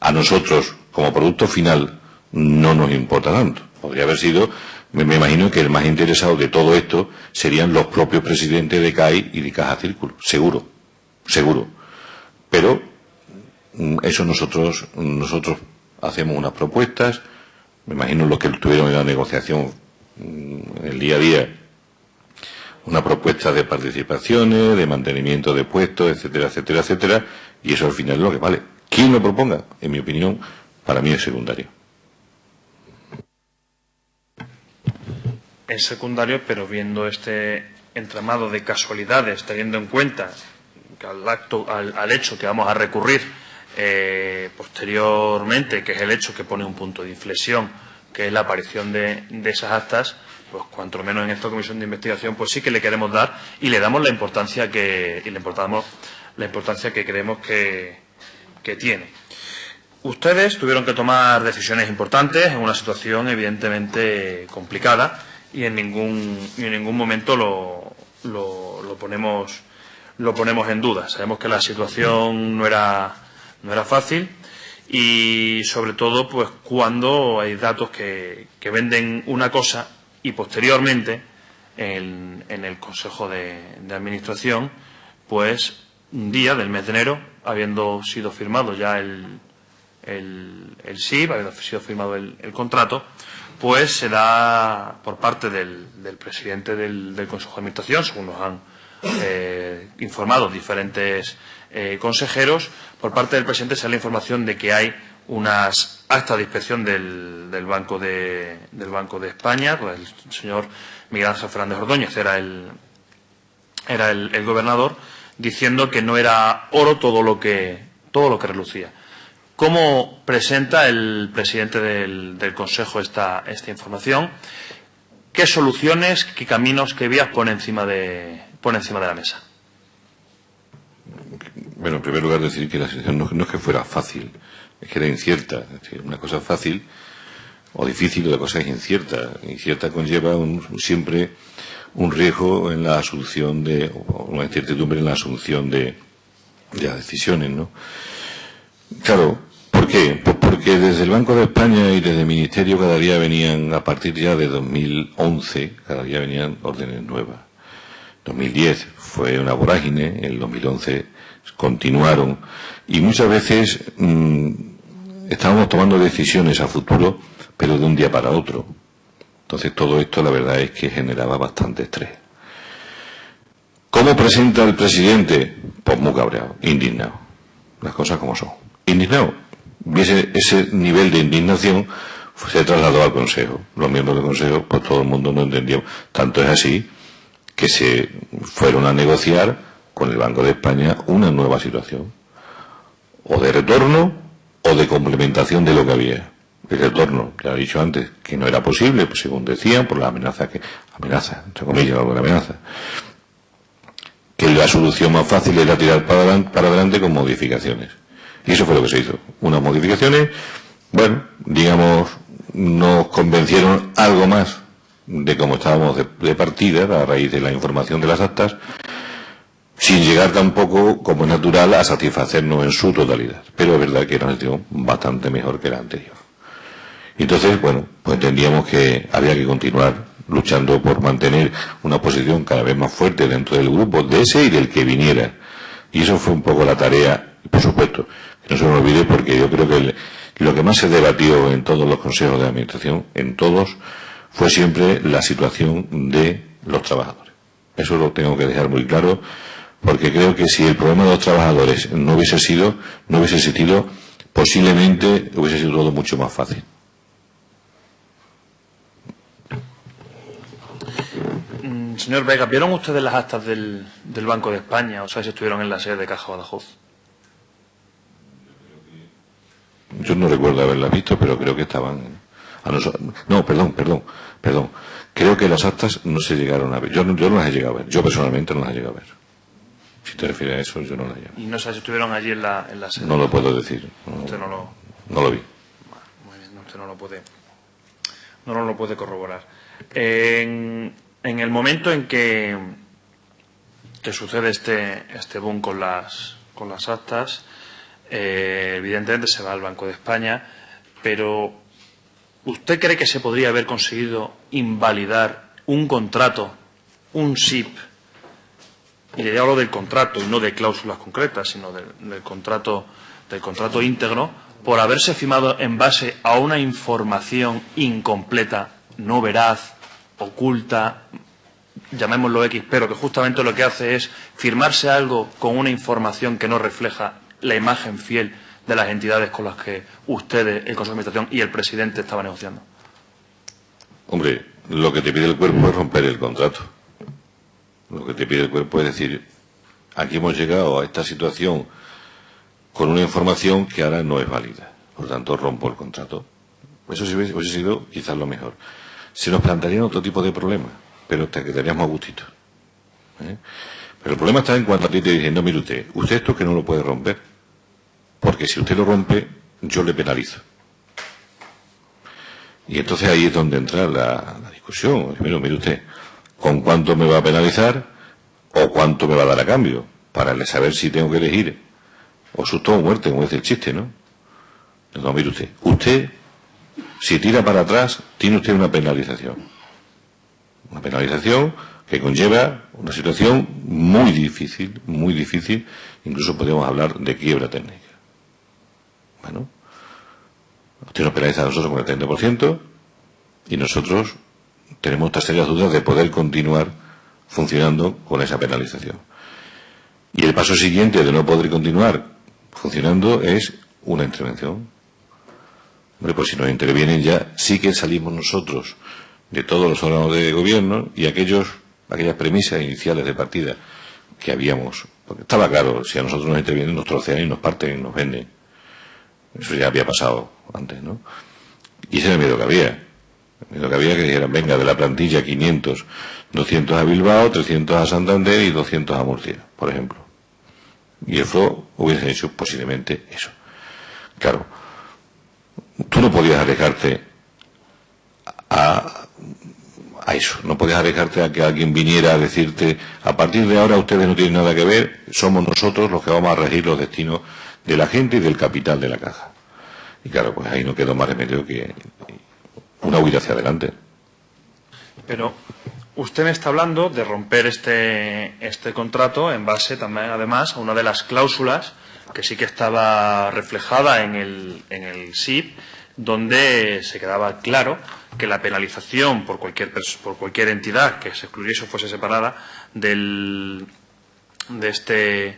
a nosotros como producto final no nos importa tanto. Podría haber sido, me imagino que el más interesado de todo esto serían los propios presidentes de CAI y de Caja Círculo. Seguro. Pero eso nosotros hacemos unas propuestas, me imagino los que estuvieron en la negociación el día a día, una propuesta de participaciones, de mantenimiento de puestos, etcétera, etcétera, etcétera, y eso al final es lo que vale. Quien lo proponga, en mi opinión, para mí es secundario. Es secundario, pero viendo este entramado de casualidades, teniendo en cuenta que al hecho que vamos a recurrir posteriormente, que es el hecho que pone un punto de inflexión, que es la aparición de esas actas, pues cuanto menos en esta comisión de investigación, pues sí que le queremos dar y le damos la importancia que creemos que tiene. Ustedes tuvieron que tomar decisiones importantes en una situación evidentemente complicada y en ningún momento lo ponemos en duda. Sabemos que la situación no era fácil y sobre todo pues cuando hay datos que venden una cosa y posteriormente en el Consejo de Administración, pues un día del mes de enero, habiendo sido firmado ya el SIP, habiendo sido firmado el contrato, pues se da por parte del presidente del Consejo de Administración, según nos han informado diferentes consejeros, por parte del presidente se da la información de que hay unas actas de inspección del Banco de España, pues el señor Miguel Ángel Fernández Ordóñez era el gobernador, diciendo que no era oro todo lo que relucía. ¿Cómo presenta el presidente del Consejo esta información? ¿Qué soluciones, qué caminos, qué vías pone encima de la mesa? Bueno, en primer lugar decir que la situación no es que fuera fácil, es que era incierta. Es decir, una cosa fácil o difícil, otra cosa es incierta. Incierta conlleva siempre un riesgo en la asunción o una incertidumbre en la asunción de las decisiones, ¿no? Claro, ¿por qué? Pues porque desde el Banco de España y desde el Ministerio cada día venían, a partir ya de 2011, cada día venían órdenes nuevas. 2010 fue una vorágine, el 2011 continuaron y muchas veces estábamos tomando decisiones a futuro, pero de un día para otro. Entonces todo esto la verdad es que generaba bastante estrés. ¿Cómo presenta el presidente? Pues muy cabreado, indignado. Las cosas como son. Indignado. Y ese nivel de indignación se trasladó al Consejo. Los miembros del Consejo, pues todo el mundo no entendió. Tanto es así que se fueron a negociar con el Banco de España una nueva situación. O de retorno o de complementación de lo que había. El retorno, ya he dicho antes, que no era posible, pues según decían, por la amenaza, entre comillas, alguna amenaza. Que la solución más fácil era tirar para adelante con modificaciones. Y eso fue lo que se hizo. Unas modificaciones, bueno, digamos, nos convencieron algo más de cómo estábamos de partida, a raíz de la información de las actas, sin llegar tampoco, como es natural, a satisfacernos en su totalidad. Pero es verdad que era una situación bastante mejor que la anterior. Entonces, bueno, pues entendíamos que había que continuar luchando por mantener una posición cada vez más fuerte dentro del grupo, de ese y del que viniera. Y eso fue un poco la tarea, y por supuesto, que no se me olvide, porque yo creo que lo que más se debatió en todos los consejos de administración, en todos, fue siempre la situación de los trabajadores. Eso lo tengo que dejar muy claro, porque creo que si el problema de los trabajadores no hubiese existido, posiblemente hubiese sido todo mucho más fácil. Señor Vega, ¿vieron ustedes las actas del Banco de España? O sea, si estuvieron en la sede de Caja Badajoz. Yo no recuerdo haberlas visto, pero creo que estaban... No, perdón. Creo que las actas no se llegaron a ver. Yo no las he llegado a ver. Yo personalmente no las he llegado a ver. Si te refieres a eso, yo no las he llegado a ver. ¿Y no sé si estuvieron allí en la sede? No lo puedo decir. Usted no lo vi. Muy bien, usted no lo puede corroborar. En el momento en que sucede este boom con las actas, evidentemente se va al Banco de España, pero ¿usted cree que se podría haber conseguido invalidar un contrato, un SIP? Y le hablo del contrato y no de cláusulas concretas, sino del contrato íntegro, por haberse firmado en base a una información incompleta, no veraz, oculta, llamémoslo X, pero que justamente lo que hace es firmarse algo con una información que no refleja la imagen fiel de las entidades con las que ustedes, el Consejo de Administración y el presidente estaban negociando? Hombre, lo que te pide el cuerpo es romper el contrato. Lo que te pide el cuerpo es decir, aquí hemos llegado a esta situación con una información que ahora no es válida. Por tanto, rompo el contrato. Eso sí hubiese sido quizás lo mejor. Se nos plantearían otro tipo de problemas, pero te quedaríamos a gustito. Pero el problema está en cuanto a ti te dicen, no, mire usted esto que no lo puede romper, porque si usted lo rompe, yo le penalizo. Y entonces ahí es donde entra la discusión. Mire usted, ¿con cuánto me va a penalizar o cuánto me va a dar a cambio? Para saber si tengo que elegir o susto o muerte, como dice el chiste, ¿no? No, mire usted, si tira para atrás, tiene usted una penalización. Una penalización que conlleva una situación muy difícil, incluso podemos hablar de quiebra técnica. Bueno, usted nos penaliza a nosotros con el 30% y nosotros tenemos estas serias dudas de poder continuar funcionando con esa penalización. Y el paso siguiente de no poder continuar funcionando es una intervención. Hombre, pues si nos intervienen ya sí que salimos nosotros de todos los órganos de gobierno y aquellas premisas iniciales de partida que habíamos, porque estaba claro, si a nosotros nos intervienen, nos trocean y nos parten y nos venden. Eso ya había pasado antes, ¿no? Y ese era el miedo que había. El miedo que había que dijeran, venga, de la plantilla 500, 200 a Bilbao, 300 a Santander y 200 a Murcia, por ejemplo. Y eso hubiese hecho posiblemente eso. Claro, tú no podías arriesgarte a eso, no podías arriesgarte a que alguien viniera a decirte, a partir de ahora ustedes no tienen nada que ver, somos nosotros los que vamos a regir los destinos de la gente y del capital de la caja. Y claro, pues ahí no quedó más remedio que una huida hacia adelante. Pero usted me está hablando de romper este contrato en base también, además, a una de las cláusulas que sí que estaba reflejada en el SIP, donde se quedaba claro que la penalización por cualquier entidad que se excluyese o fuese separada de este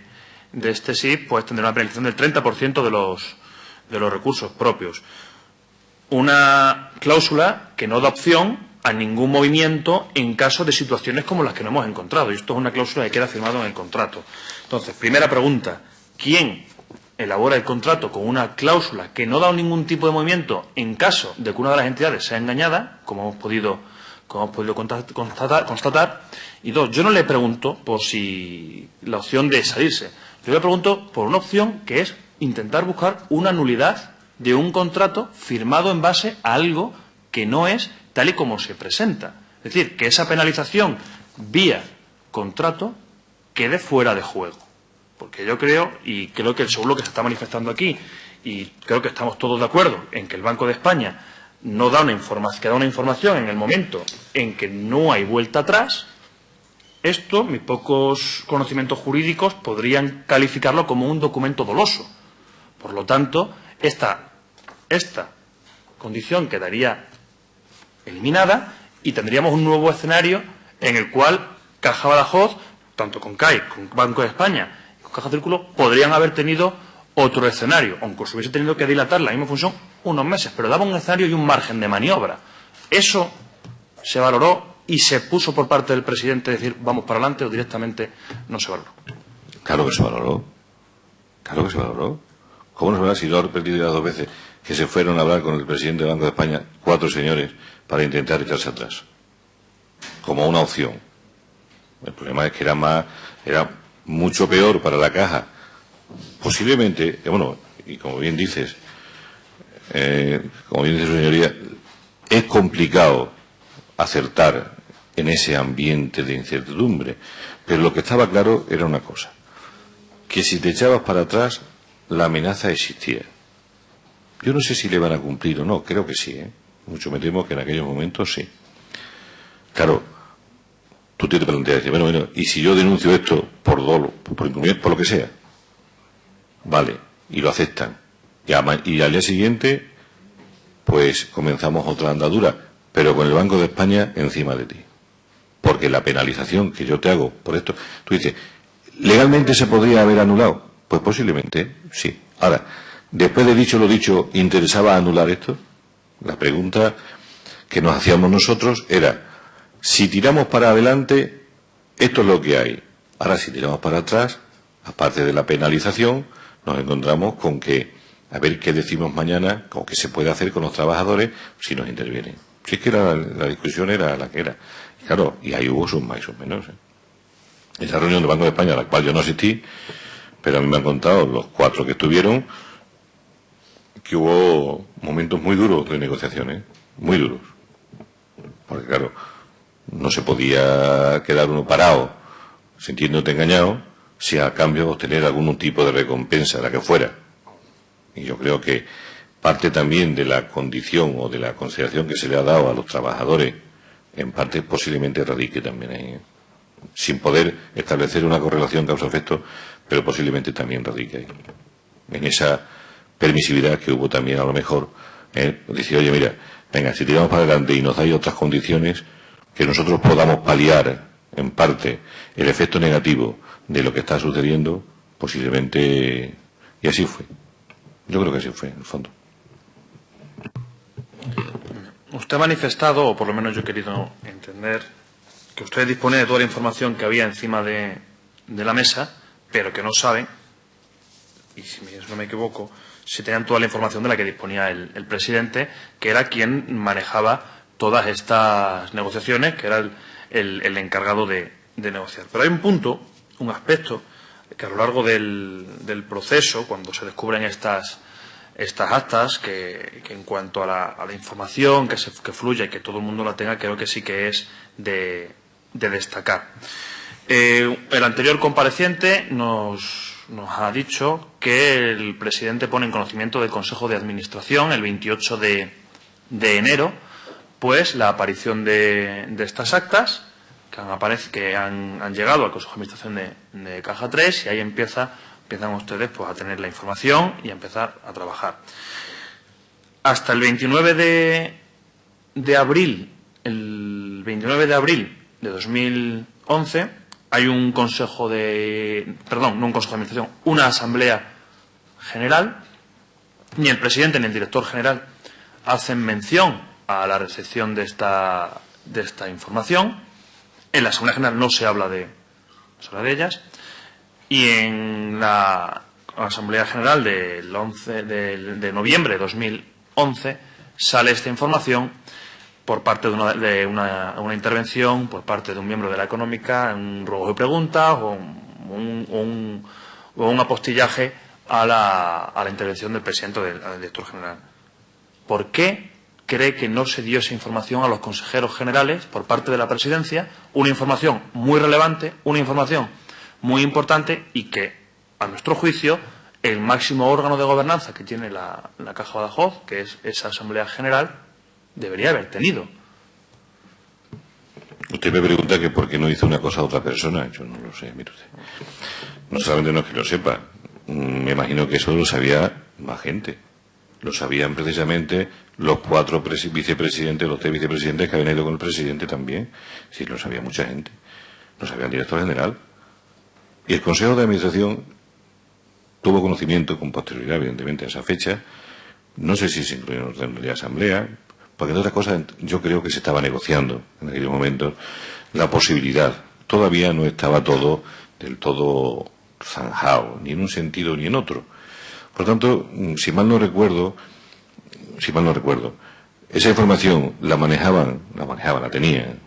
SIP, pues tendrá una penalización del 30% de los recursos propios. Una cláusula que no da opción a ningún movimiento en caso de situaciones como las que nos hemos encontrado. Y esto es una cláusula que queda firmado en el contrato. Entonces, primera pregunta, ¿quién elabora el contrato con una cláusula que no da ningún tipo de movimiento en caso de que una de las entidades sea engañada, como hemos podido constatar? Y dos, yo no le pregunto por si la opción de salirse. Yo le pregunto por una opción que es intentar buscar una nulidad de un contrato firmado en base a algo que no es tal y como se presenta. Es decir, que esa penalización vía contrato quede fuera de juego. Porque yo creo, y creo que según lo que se está manifestando aquí, y creo que estamos todos de acuerdo en que el Banco de España no da que da una información en el momento en que no hay vuelta atrás, esto, mis pocos conocimientos jurídicos podrían calificarlo como un documento doloso. Por lo tanto, esta condición quedaría eliminada y tendríamos un nuevo escenario en el cual Caja Badajoz, tanto con CAI, con Banco de España y con Caja Círculo, podrían haber tenido otro escenario, aunque se hubiese tenido que dilatar la misma función unos meses, pero daba un escenario y un margen de maniobra. Eso se valoró y se puso por parte del presidente decir vamos para adelante, o directamente no se valoró. Claro que se valoró. Claro que se valoró. ¿Cómo no se valoró si lo ha repetido ya 2 veces que se fueron a hablar con el presidente del Banco de España 4 señores para intentar echarse atrás? Como una opción. El problema es que era mucho peor para la caja. Posiblemente, y como bien dices, su señoría, es complicado acertar en ese ambiente de incertidumbre, pero lo que estaba claro era una cosa, que si te echabas para atrás, la amenaza existía. Yo no sé si le van a cumplir o no, creo que sí, Mucho me temo que en aquellos momentos sí. Claro, tú te planteas, bueno, y si yo denuncio esto por dolo, por incumplimiento, por lo que sea, vale, y lo aceptan, y al día siguiente, pues comenzamos otra andadura, pero con el Banco de España encima de ti. Porque la penalización que yo te hago por esto, tú dices, ¿legalmente se podría haber anulado? Pues posiblemente, sí. Ahora, después de dicho lo dicho, ¿interesaba anular esto? La pregunta que nos hacíamos nosotros era, si tiramos para adelante, esto es lo que hay. Ahora, si tiramos para atrás, aparte de la penalización, nos encontramos con que, a ver qué decimos mañana, o qué se puede hacer con los trabajadores si nos intervienen. Si es que la discusión era la que era. Y claro, y ahí hubo sus más y sus menos. Esa reunión del Banco de España, a la cual yo no asistí, pero a mí me han contado los 4 que estuvieron, que hubo momentos muy duros de negociaciones, muy duros. Porque claro, no se podía quedar uno parado, sintiéndote engañado, si a cambio de obtener algún tipo de recompensa, la que fuera. Y yo creo que parte también de la condición o de la consideración que se le ha dado a los trabajadores, en parte posiblemente radique también ahí, sin poder establecer una correlación causa-efecto, pero posiblemente también radique ahí, en esa permisividad que hubo también a lo mejor, decir, oye, mira, venga, si tiramos para adelante y nos dais otras condiciones, que nosotros podamos paliar en parte el efecto negativo de lo que está sucediendo, posiblemente, y así fue. Yo creo que así fue, en el fondo. Usted ha manifestado, o por lo menos yo he querido entender, que usted dispone de toda la información que había encima de la mesa, pero que no saben, y si no me equivoco, si tenían toda la información de la que disponía el presidente, que era quien manejaba todas estas negociaciones, que era el encargado de negociar. Pero hay un punto, un aspecto, que a lo largo del proceso, cuando se descubren estas actas, que en cuanto a la información que fluya y que todo el mundo la tenga, creo que sí que es de destacar. El anterior compareciente nos ha dicho que el presidente pone en conocimiento del Consejo de Administración el 28 de enero, pues la aparición de estas actas que han llegado al Consejo de Administración de Caja 3, y ahí empiezan ustedes pues a tener la información y a empezar a trabajar. Hasta el 29 de abril, el 29 de abril de 2011, hay un consejo no un consejo de administración, una asamblea general, ni el presidente ni el director general hacen mención a la recepción de esta información. En la asamblea general no se habla de ellas. Y en la Asamblea General del 11 de noviembre de 2011 sale esta información por parte de una intervención por parte de un miembro de la Económica, un ruego de preguntas o un apostillaje a la intervención del presidente o del director general. ¿Por qué cree que no se dio esa información a los consejeros generales por parte de la Presidencia? Una información muy relevante, una información muy importante, y que, a nuestro juicio, el máximo órgano de gobernanza que tiene la Caja Badajoz, que es esa Asamblea General, debería haber tenido. Usted me pregunta que por qué no hizo una cosa a otra persona. Yo no lo sé, mire usted. No solamente no es que lo sepa, me imagino que eso lo sabía más gente. Lo sabían precisamente los 4 vicepresidentes, los 3 vicepresidentes que habían ido con el presidente también. Sí, lo sabía mucha gente. Lo sabía el director general. Y el Consejo de Administración tuvo conocimiento con posterioridad, evidentemente, a esa fecha. No sé si se incluyó en orden de la Asamblea, porque de otras cosas yo creo que se estaba negociando en aquellos momentos la posibilidad. Todavía no estaba todo del todo zanjado, ni en un sentido ni en otro. Por lo tanto, si mal no recuerdo, esa información la tenían,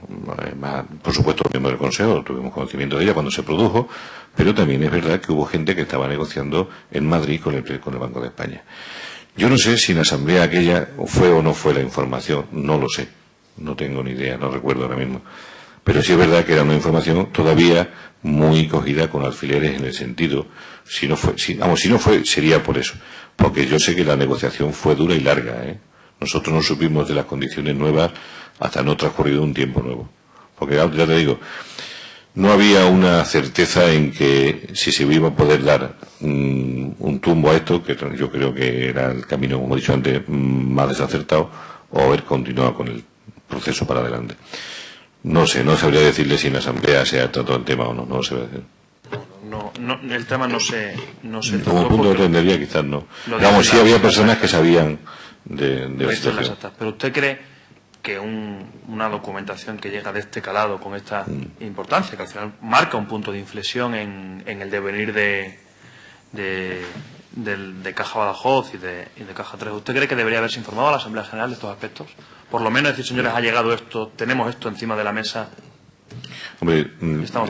por supuesto, los miembros del Consejo, tuvimos conocimiento de ella cuando se produjo, pero también es verdad que hubo gente que estaba negociando en Madrid con el Banco de España. Yo no sé si en la asamblea aquella fue o no fue la información, no lo sé, no tengo ni idea, no recuerdo ahora mismo. Pero sí es verdad que era una información todavía muy cogida con alfileres, en el sentido, si no fue, sería por eso, porque yo sé que la negociación fue dura y larga, Nosotros no supimos de las condiciones nuevas hasta no transcurrido un tiempo nuevo. Porque ya te digo, no había una certeza en que si se iba a poder dar un tumbo a esto, que yo creo que era el camino, como he dicho antes, más desacertado, o haber continuado con el proceso para adelante. No sé, no sabría decirle si en la Asamblea se ha tratado el tema o no, no lo sé decir. No, el tema no se como punto de entendería quizás no. Digamos, sí había personas que sabían de la situación. Pero ¿usted cree que una documentación que llega de este calado, con esta importancia, que al final marca un punto de inflexión en el devenir de Caja Badajoz y de Caja 3, ¿usted cree que debería haberse informado a la Asamblea General de estos aspectos? Por lo menos decir, señores, ha llegado esto, tenemos esto encima de la mesa. Hombre,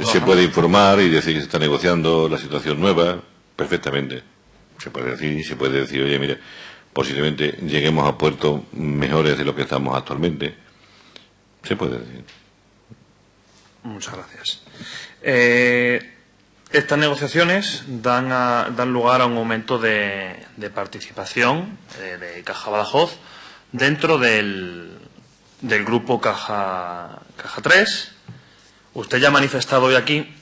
se puede informar y decir que se está negociando la situación nueva, perfectamente. Se puede decir, oye, mire, posiblemente lleguemos a puertos mejores de lo que estamos actualmente. Se puede decir. Muchas gracias. Estas negociaciones dan lugar a un aumento de participación de Caja Badajoz dentro del grupo Caja 3. Usted ya ha manifestado hoy aquí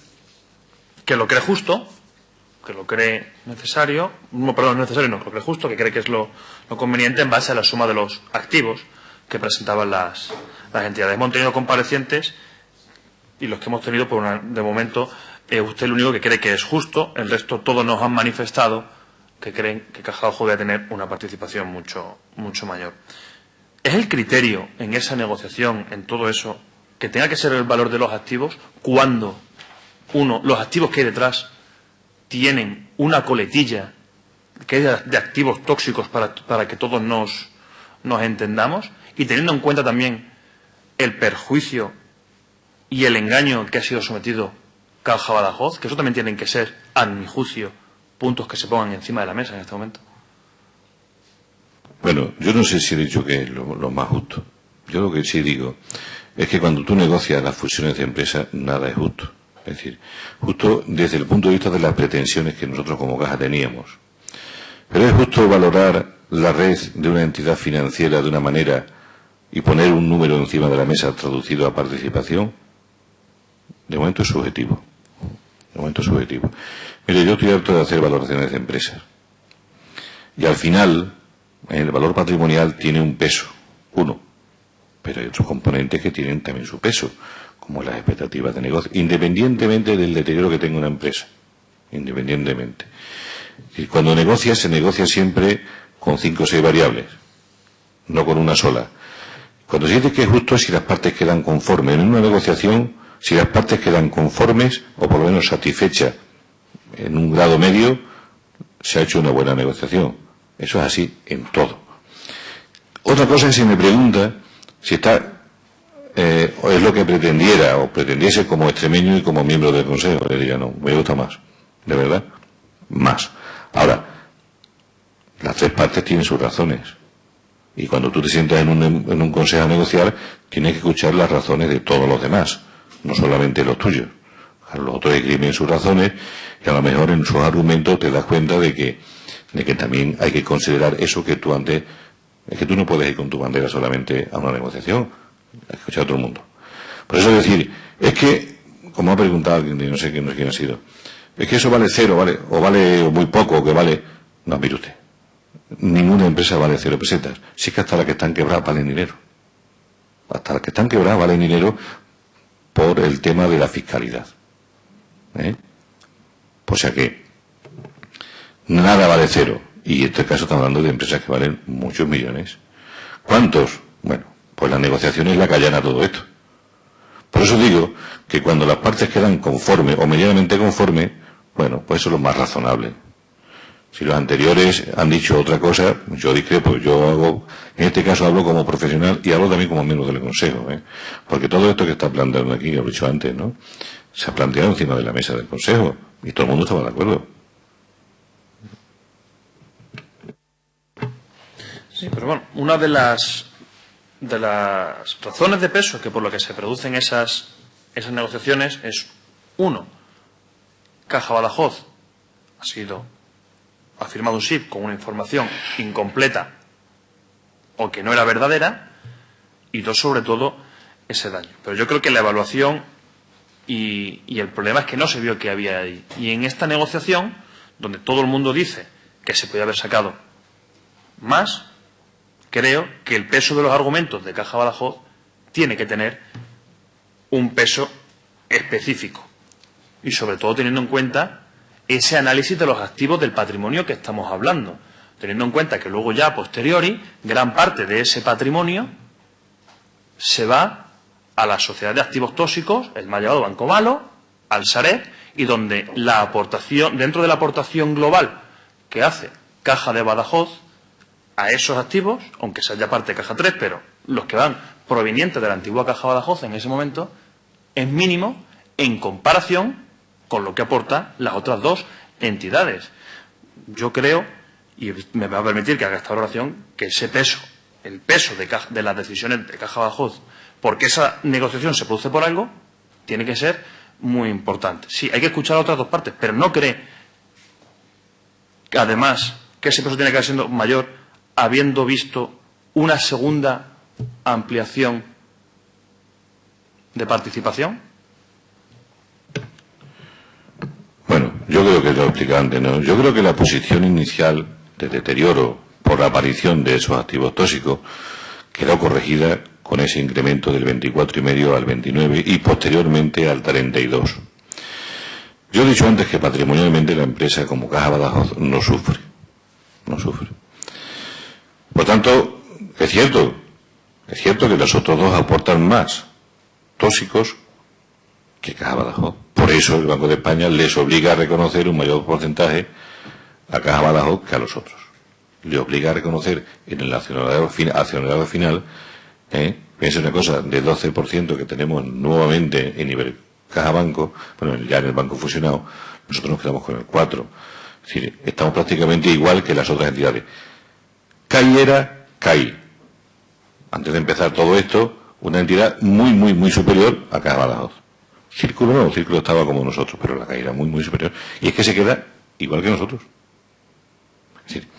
que lo cree justo, que lo cree necesario, no, perdón, necesario no, que lo cree justo, que cree que es lo conveniente en base a la suma de los activos que presentaban las entidades. Hemos tenido comparecientes y los que hemos tenido, de momento, usted es el único que cree que es justo, el resto todos nos han manifestado que creen que Caja Badajoz debe tener una participación mucho mayor. ¿Es el criterio en esa negociación, en todo eso, que tenga que ser el valor de los activos cuando los activos que hay detrás tienen una coletilla que es de activos tóxicos para que todos nos entendamos, y teniendo en cuenta también el perjuicio y el engaño que ha sido sometido Caja Badajoz, que eso también tienen que ser, a mi juicio, puntos que se pongan encima de la mesa en este momento? Bueno, yo no sé si he dicho que es lo más justo. Yo lo que sí digo es que cuando tú negocias las fusiones de empresas, nada es justo. Es decir, justo desde el punto de vista de las pretensiones que nosotros como Caja teníamos. Pero es justo valorar la red de una entidad financiera de una manera y poner un número encima de la mesa traducido a participación. De momento es subjetivo. De momento es subjetivo. Mire, yo estoy harto de hacer valoraciones de empresas. Y al final, el valor patrimonial tiene un peso, uno. Pero hay otros componentes que tienen también su peso, como las expectativas de negocio, independientemente del deterioro que tenga una empresa. Independientemente. Y cuando negocias, se negocia siempre con 5 o 6 variables, no con una sola. Cuando se dice que es justo es si las partes quedan conformes. En una negociación, si las partes quedan conformes, o por lo menos satisfechas en un grado medio, se ha hecho una buena negociación. Eso es así en todo. Otra cosa es si me pregunta si está, o es lo que pretendiera, o pretendiese como extremeño y como miembro del Consejo. Le diría, no, me gusta más. ¿De verdad? Más. Ahora, las 3 partes tienen sus razones. Y cuando tú te sientas en un consejo a negociar, tienes que escuchar las razones de todos los demás, no solamente los tuyos. Los otros escriben sus razones y a lo mejor en sus argumentos te das cuenta de que también hay que considerar eso que tú antes... Es que tú no puedes ir con tu bandera solamente a una negociación, hay que escuchar a todo el mundo. Por eso es decir, es que, como ha preguntado alguien, no sé quién ha sido, es que eso vale cero, ¿vale? O vale muy poco, o que vale... No, mire usted, ninguna empresa vale 0 pesetas. Sí que hasta las que están quebradas valen dinero. Hasta las que están quebradas valen dinero por el tema de la fiscalidad. O sea que nada vale cero. Y en este caso estamos hablando de empresas que valen muchos millones. ¿Cuántos? Bueno, pues la negociación es la que allana todo esto. Por eso digo que cuando las partes quedan conformes o medianamente conformes, bueno, pues eso es lo más razonable. Si los anteriores han dicho otra cosa, yo discrepo. Yo hago, en este caso hablo como profesional y hablo también como miembro del Consejo, porque todo esto que está planteando aquí, lo he dicho antes, ¿no? Se ha planteado encima de la mesa del Consejo y todo el mundo estaba de acuerdo. Sí, pero bueno, una de las razones de peso que por lo que se producen esas negociaciones es, uno, Caja Badajoz ha firmado un SIP con una información incompleta o que no era verdadera, y dos, sobre todo, ese daño. Pero yo creo que la evaluación y el problema es que no se vio que había ahí. Y en esta negociación, donde todo el mundo dice que se podía haber sacado más, creo que el peso de los argumentos de Caja Badajoz tiene que tener un peso específico. Y sobre todo teniendo en cuenta ese análisis de los activos del patrimonio que estamos hablando. Teniendo en cuenta que luego ya a posteriori, gran parte de ese patrimonio se va a la sociedad de activos tóxicos, el mal llamado Banco Malo, al Sareb, y donde la aportación, dentro de la aportación global que hace Caja de Badajoz a esos activos, aunque sea ya parte de Caja 3, pero los que van provenientes de la antigua Caja Badajoz en ese momento, es mínimo en comparación con lo que aportan las otras dos entidades. Yo creo, y me va a permitir que haga esta valoración, que ese peso, el peso de las decisiones de Caja Badajoz, porque esa negociación se produce por algo, tiene que ser muy importante. Sí, hay que escuchar a otras dos partes, pero ¿no cree que además que ese peso tiene que ir siendo mayor habiendo visto una segunda ampliación de participación? Bueno, yo creo que es lo explicante, ¿no? Yo creo que la posición inicial de deterioro por la aparición de esos activos tóxicos quedó corregida con ese incremento del 24,5 al 29 y posteriormente al 32. Yo he dicho antes que patrimonialmente la empresa como Caja Badajoz no sufre. Por tanto, es cierto que los otros dos aportan más tóxicos que Caja Badajoz. Por eso el Banco de España les obliga a reconocer un mayor porcentaje a Caja Badajoz que a los otros. Le obliga a reconocer en el accionariado final, piensa una cosa, del 12% que tenemos nuevamente en nivel Caja Banco, bueno, ya en el banco fusionado, nosotros nos quedamos con el 4%. Es decir, estamos prácticamente igual que las otras entidades. CAI, antes de empezar todo esto, una entidad muy superior a Caja Badajoz. Círculo no, Círculo estaba como nosotros, pero la CAI era muy superior. Y es que se queda igual que nosotros. Es decir,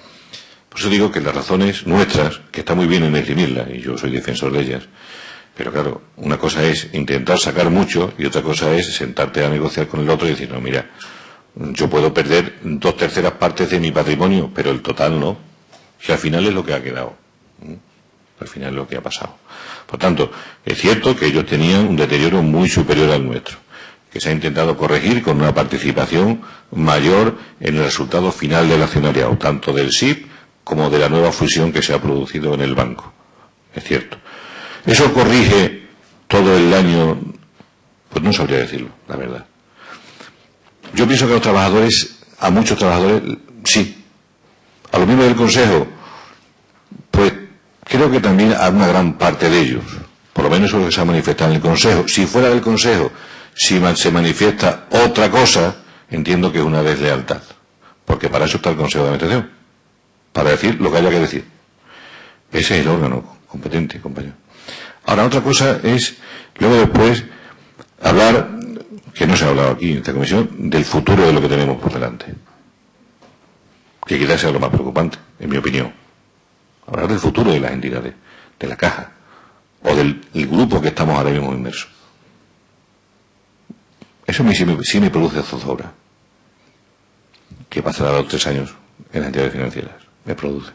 por eso digo que las razones nuestras, que está muy bien en esgrimirlas, y yo soy defensor de ellas, pero claro, una cosa es intentar sacar mucho y otra cosa es sentarte a negociar con el otro y decir, no, mira, yo puedo perder 2/3 partes de mi patrimonio, pero el total no. Si al final es lo que ha quedado. Al final es lo que ha pasado. Por tanto, es cierto que ellos tenían un deterioro muy superior al nuestro, que se ha intentado corregir con una participación mayor en el resultado final del accionariado, tanto del SIP como de la nueva fusión que se ha producido en el banco. Es cierto. ¿Eso corrige todo el año? Pues no sabría decirlo, la verdad. Yo pienso que a muchos trabajadores, sí. A los miembros del Consejo, pues creo que también a una gran parte de ellos, por lo menos eso es lo que se ha manifestado en el Consejo. Si fuera del Consejo, si se manifiesta otra cosa, entiendo que es una deslealtad, porque para eso está el Consejo de Administración, para decir lo que haya que decir. Ese es el órgano competente, compañero. Ahora, otra cosa es, luego después, hablar, que no se ha hablado aquí en esta comisión, del futuro de lo que tenemos por delante, que quizás sea lo más preocupante, en mi opinión. Hablar del futuro de las entidades, de la Caja, o del grupo que estamos ahora mismo inmersos. Eso a mí sí me produce zozobra. ¿Qué pasará a los 3 años en las entidades financieras? Me produce.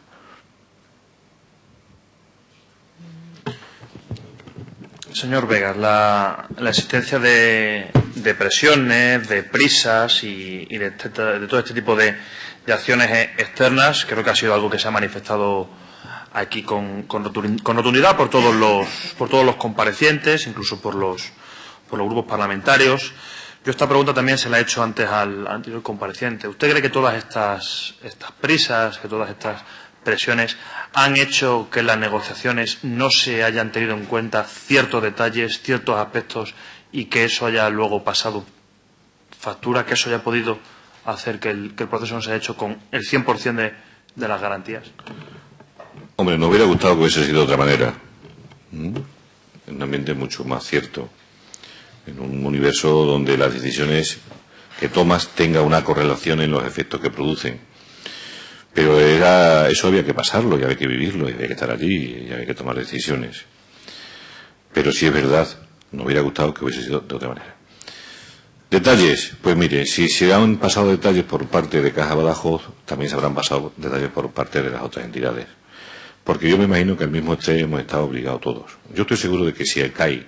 Señor Vegas, la existencia de presiones, de prisas y de todo este tipo de acciones externas, creo que ha sido algo que se ha manifestado aquí con rotundidad por todos los comparecientes, incluso por los grupos parlamentarios. Yo esta pregunta también se la he hecho antes al anterior compareciente. ¿Usted cree que todas estas prisas, que todas estas presiones han hecho que en las negociaciones no se hayan tenido en cuenta ciertos detalles, ciertos aspectos y que eso haya luego pasado factura, que eso haya podido hacer que el proceso no se haya hecho con el 100% de las garantías? Hombre, nos hubiera gustado que hubiese sido de otra manera. En un ambiente mucho más cierto. En un universo donde las decisiones que tomas tengan una correlación en los efectos que producen. Pero eso había que pasarlo, y había que vivirlo, y había que estar allí, y había que tomar decisiones. Pero sí es verdad, nos hubiera gustado que hubiese sido de otra manera. Detalles, pues mire, si se han pasado detalles por parte de Caja Badajoz, también se habrán pasado detalles por parte de las otras entidades. Porque yo me imagino que al mismo estrés hemos estado obligados todos. Yo estoy seguro de que si el CAI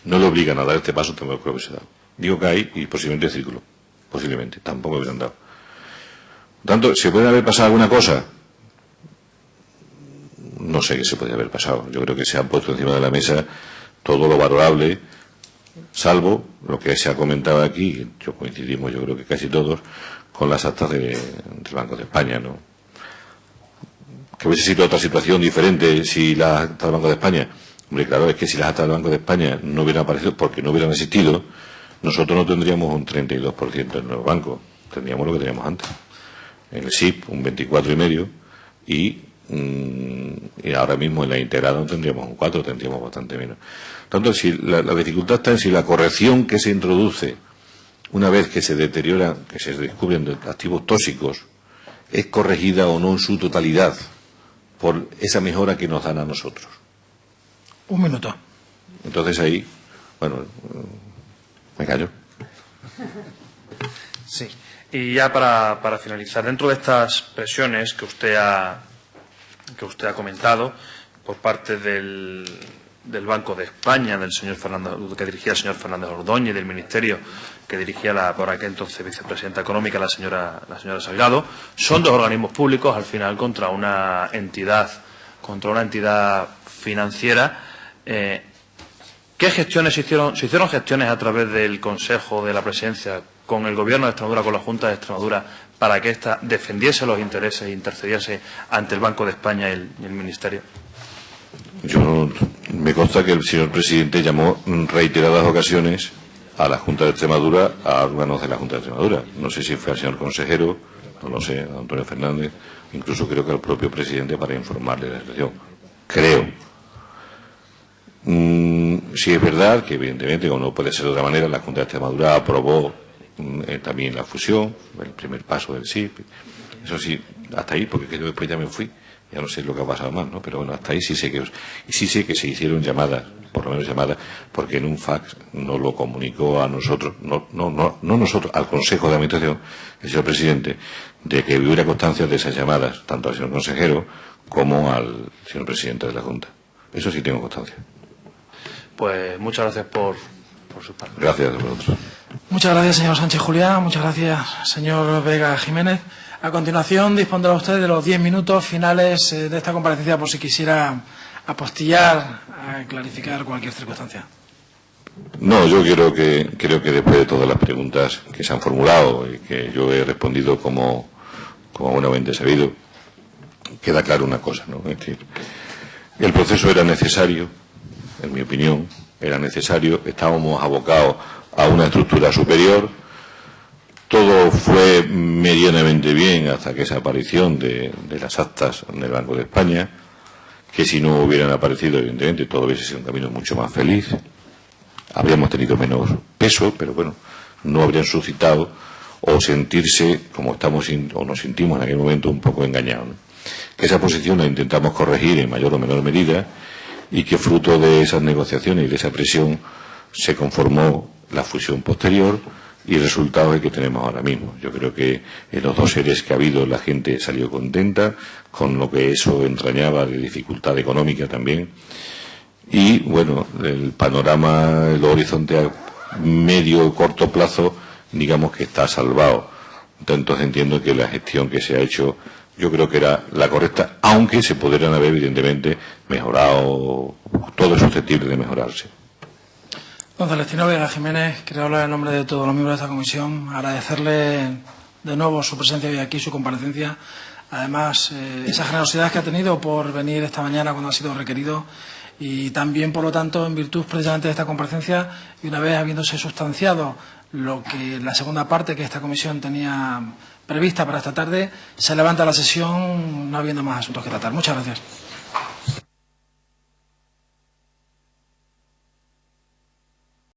no le obligan a dar este paso, tampoco creo que se da. Digo CAI y posiblemente Círculo. Posiblemente, tampoco lo hubieran dado. Por tanto, ¿se puede haber pasado alguna cosa? No sé qué se podría haber pasado. Yo creo que se han puesto encima de la mesa todo lo valorable, salvo lo que se ha comentado aquí, yo coincidimos, yo creo que casi todos, con las actas del Banco de España, ¿no? Que hubiese sido otra situación diferente si las actas del Banco de España. Hombre, claro, es que si las actas del Banco de España no hubieran aparecido porque no hubieran existido, nosotros no tendríamos un 32% en el banco, tendríamos lo que teníamos antes. En el SIP un 24,5% y y ahora mismo en la integrada no tendríamos un 4, tendríamos bastante menos. Por tanto, si la dificultad está en si la corrección que se introduce una vez que se deterioran, que se descubren activos tóxicos, es corregida o no en su totalidad por esa mejora que nos dan a nosotros. Un minuto. Entonces ahí, bueno, me callo. Sí. Y ya para finalizar, dentro de estas presiones que usted ha comentado por parte del Banco de España, del señor Fernando, que dirigía el señor Fernández Ordóñez, del Ministerio que dirigía la por aquel entonces vicepresidenta económica, la señora Salgado, son dos organismos públicos al final contra una entidad financiera. ¿Qué gestiones se hicieron? ¿Se hicieron gestiones a través del Consejo de la Presidencia con el Gobierno de Extremadura, con la Junta de Extremadura, para que ésta defendiese los intereses e intercediese ante el Banco de España y el Ministerio? Me consta que el señor presidente llamó reiteradas ocasiones a la Junta de Extremadura, a órganos de la Junta de Extremadura. No sé si fue al señor consejero, no lo sé, a Antonio Fernández, incluso creo que al propio presidente para informarle de la situación. Creo. Sí es verdad que, evidentemente, como no puede ser de otra manera, la Junta de Extremadura aprobó también la fusión, el primer paso del SIP. Eso sí, hasta ahí, porque yo después ya me fui. Ya no sé lo que ha pasado más, ¿no? Pero bueno, hasta ahí sí sé que se hicieron llamadas, por lo menos llamadas, porque en un fax nos lo comunicó a nosotros, no nosotros, al Consejo de Administración, el señor presidente, de que hubiera constancia de esas llamadas, tanto al señor consejero como al señor presidente de la Junta. Eso sí tengo constancia. Pues muchas gracias por sus palabras. Gracias a vosotros. Muchas gracias, señor Sánchez Juliá. Muchas gracias, señor Vega Jiménez. A continuación, dispondrá usted de los 10 minutos finales de esta comparecencia por si quisiera apostillar, a clarificar cualquier circunstancia. No, yo creo que después de todas las preguntas que se han formulado y que yo he respondido como buenamente sabido, queda claro una cosa, ¿no? Es decir, el proceso era necesario, en mi opinión, era necesario, estábamos abocados a una estructura superior. Todo fue medianamente bien hasta que esa aparición de las actas del Banco de España, que si no hubieran aparecido, evidentemente, todo hubiese sido un camino mucho más feliz. Habríamos tenido menos peso, pero bueno, no habrían suscitado o sentirse, como estamos o nos sentimos en aquel momento, un poco engañados, ¿no? Que esa posición la intentamos corregir en mayor o menor medida y que fruto de esas negociaciones y de esa presión se conformó la fusión posterior y el resultado es el que tenemos ahora mismo. Yo creo que en los dos seres que ha habido la gente salió contenta, con lo que eso entrañaba de dificultad económica también. Y, bueno, el panorama, el horizonte a medio o corto plazo, digamos que está salvado. Entonces entiendo que la gestión que se ha hecho, yo creo que era la correcta, aunque se podrían haber, evidentemente, mejorado, todo es susceptible de mejorarse. Don Celestino Vega Jiménez, quiero hablar en nombre de todos los miembros de esta comisión, agradecerle de nuevo su presencia hoy aquí, su comparecencia, además esa generosidad que ha tenido por venir esta mañana cuando ha sido requerido y también, por lo tanto, en virtud precisamente de esta comparecencia y una vez habiéndose sustanciado lo que la segunda parte que esta comisión tenía prevista para esta tarde, se levanta la sesión no habiendo más asuntos que tratar. Muchas gracias.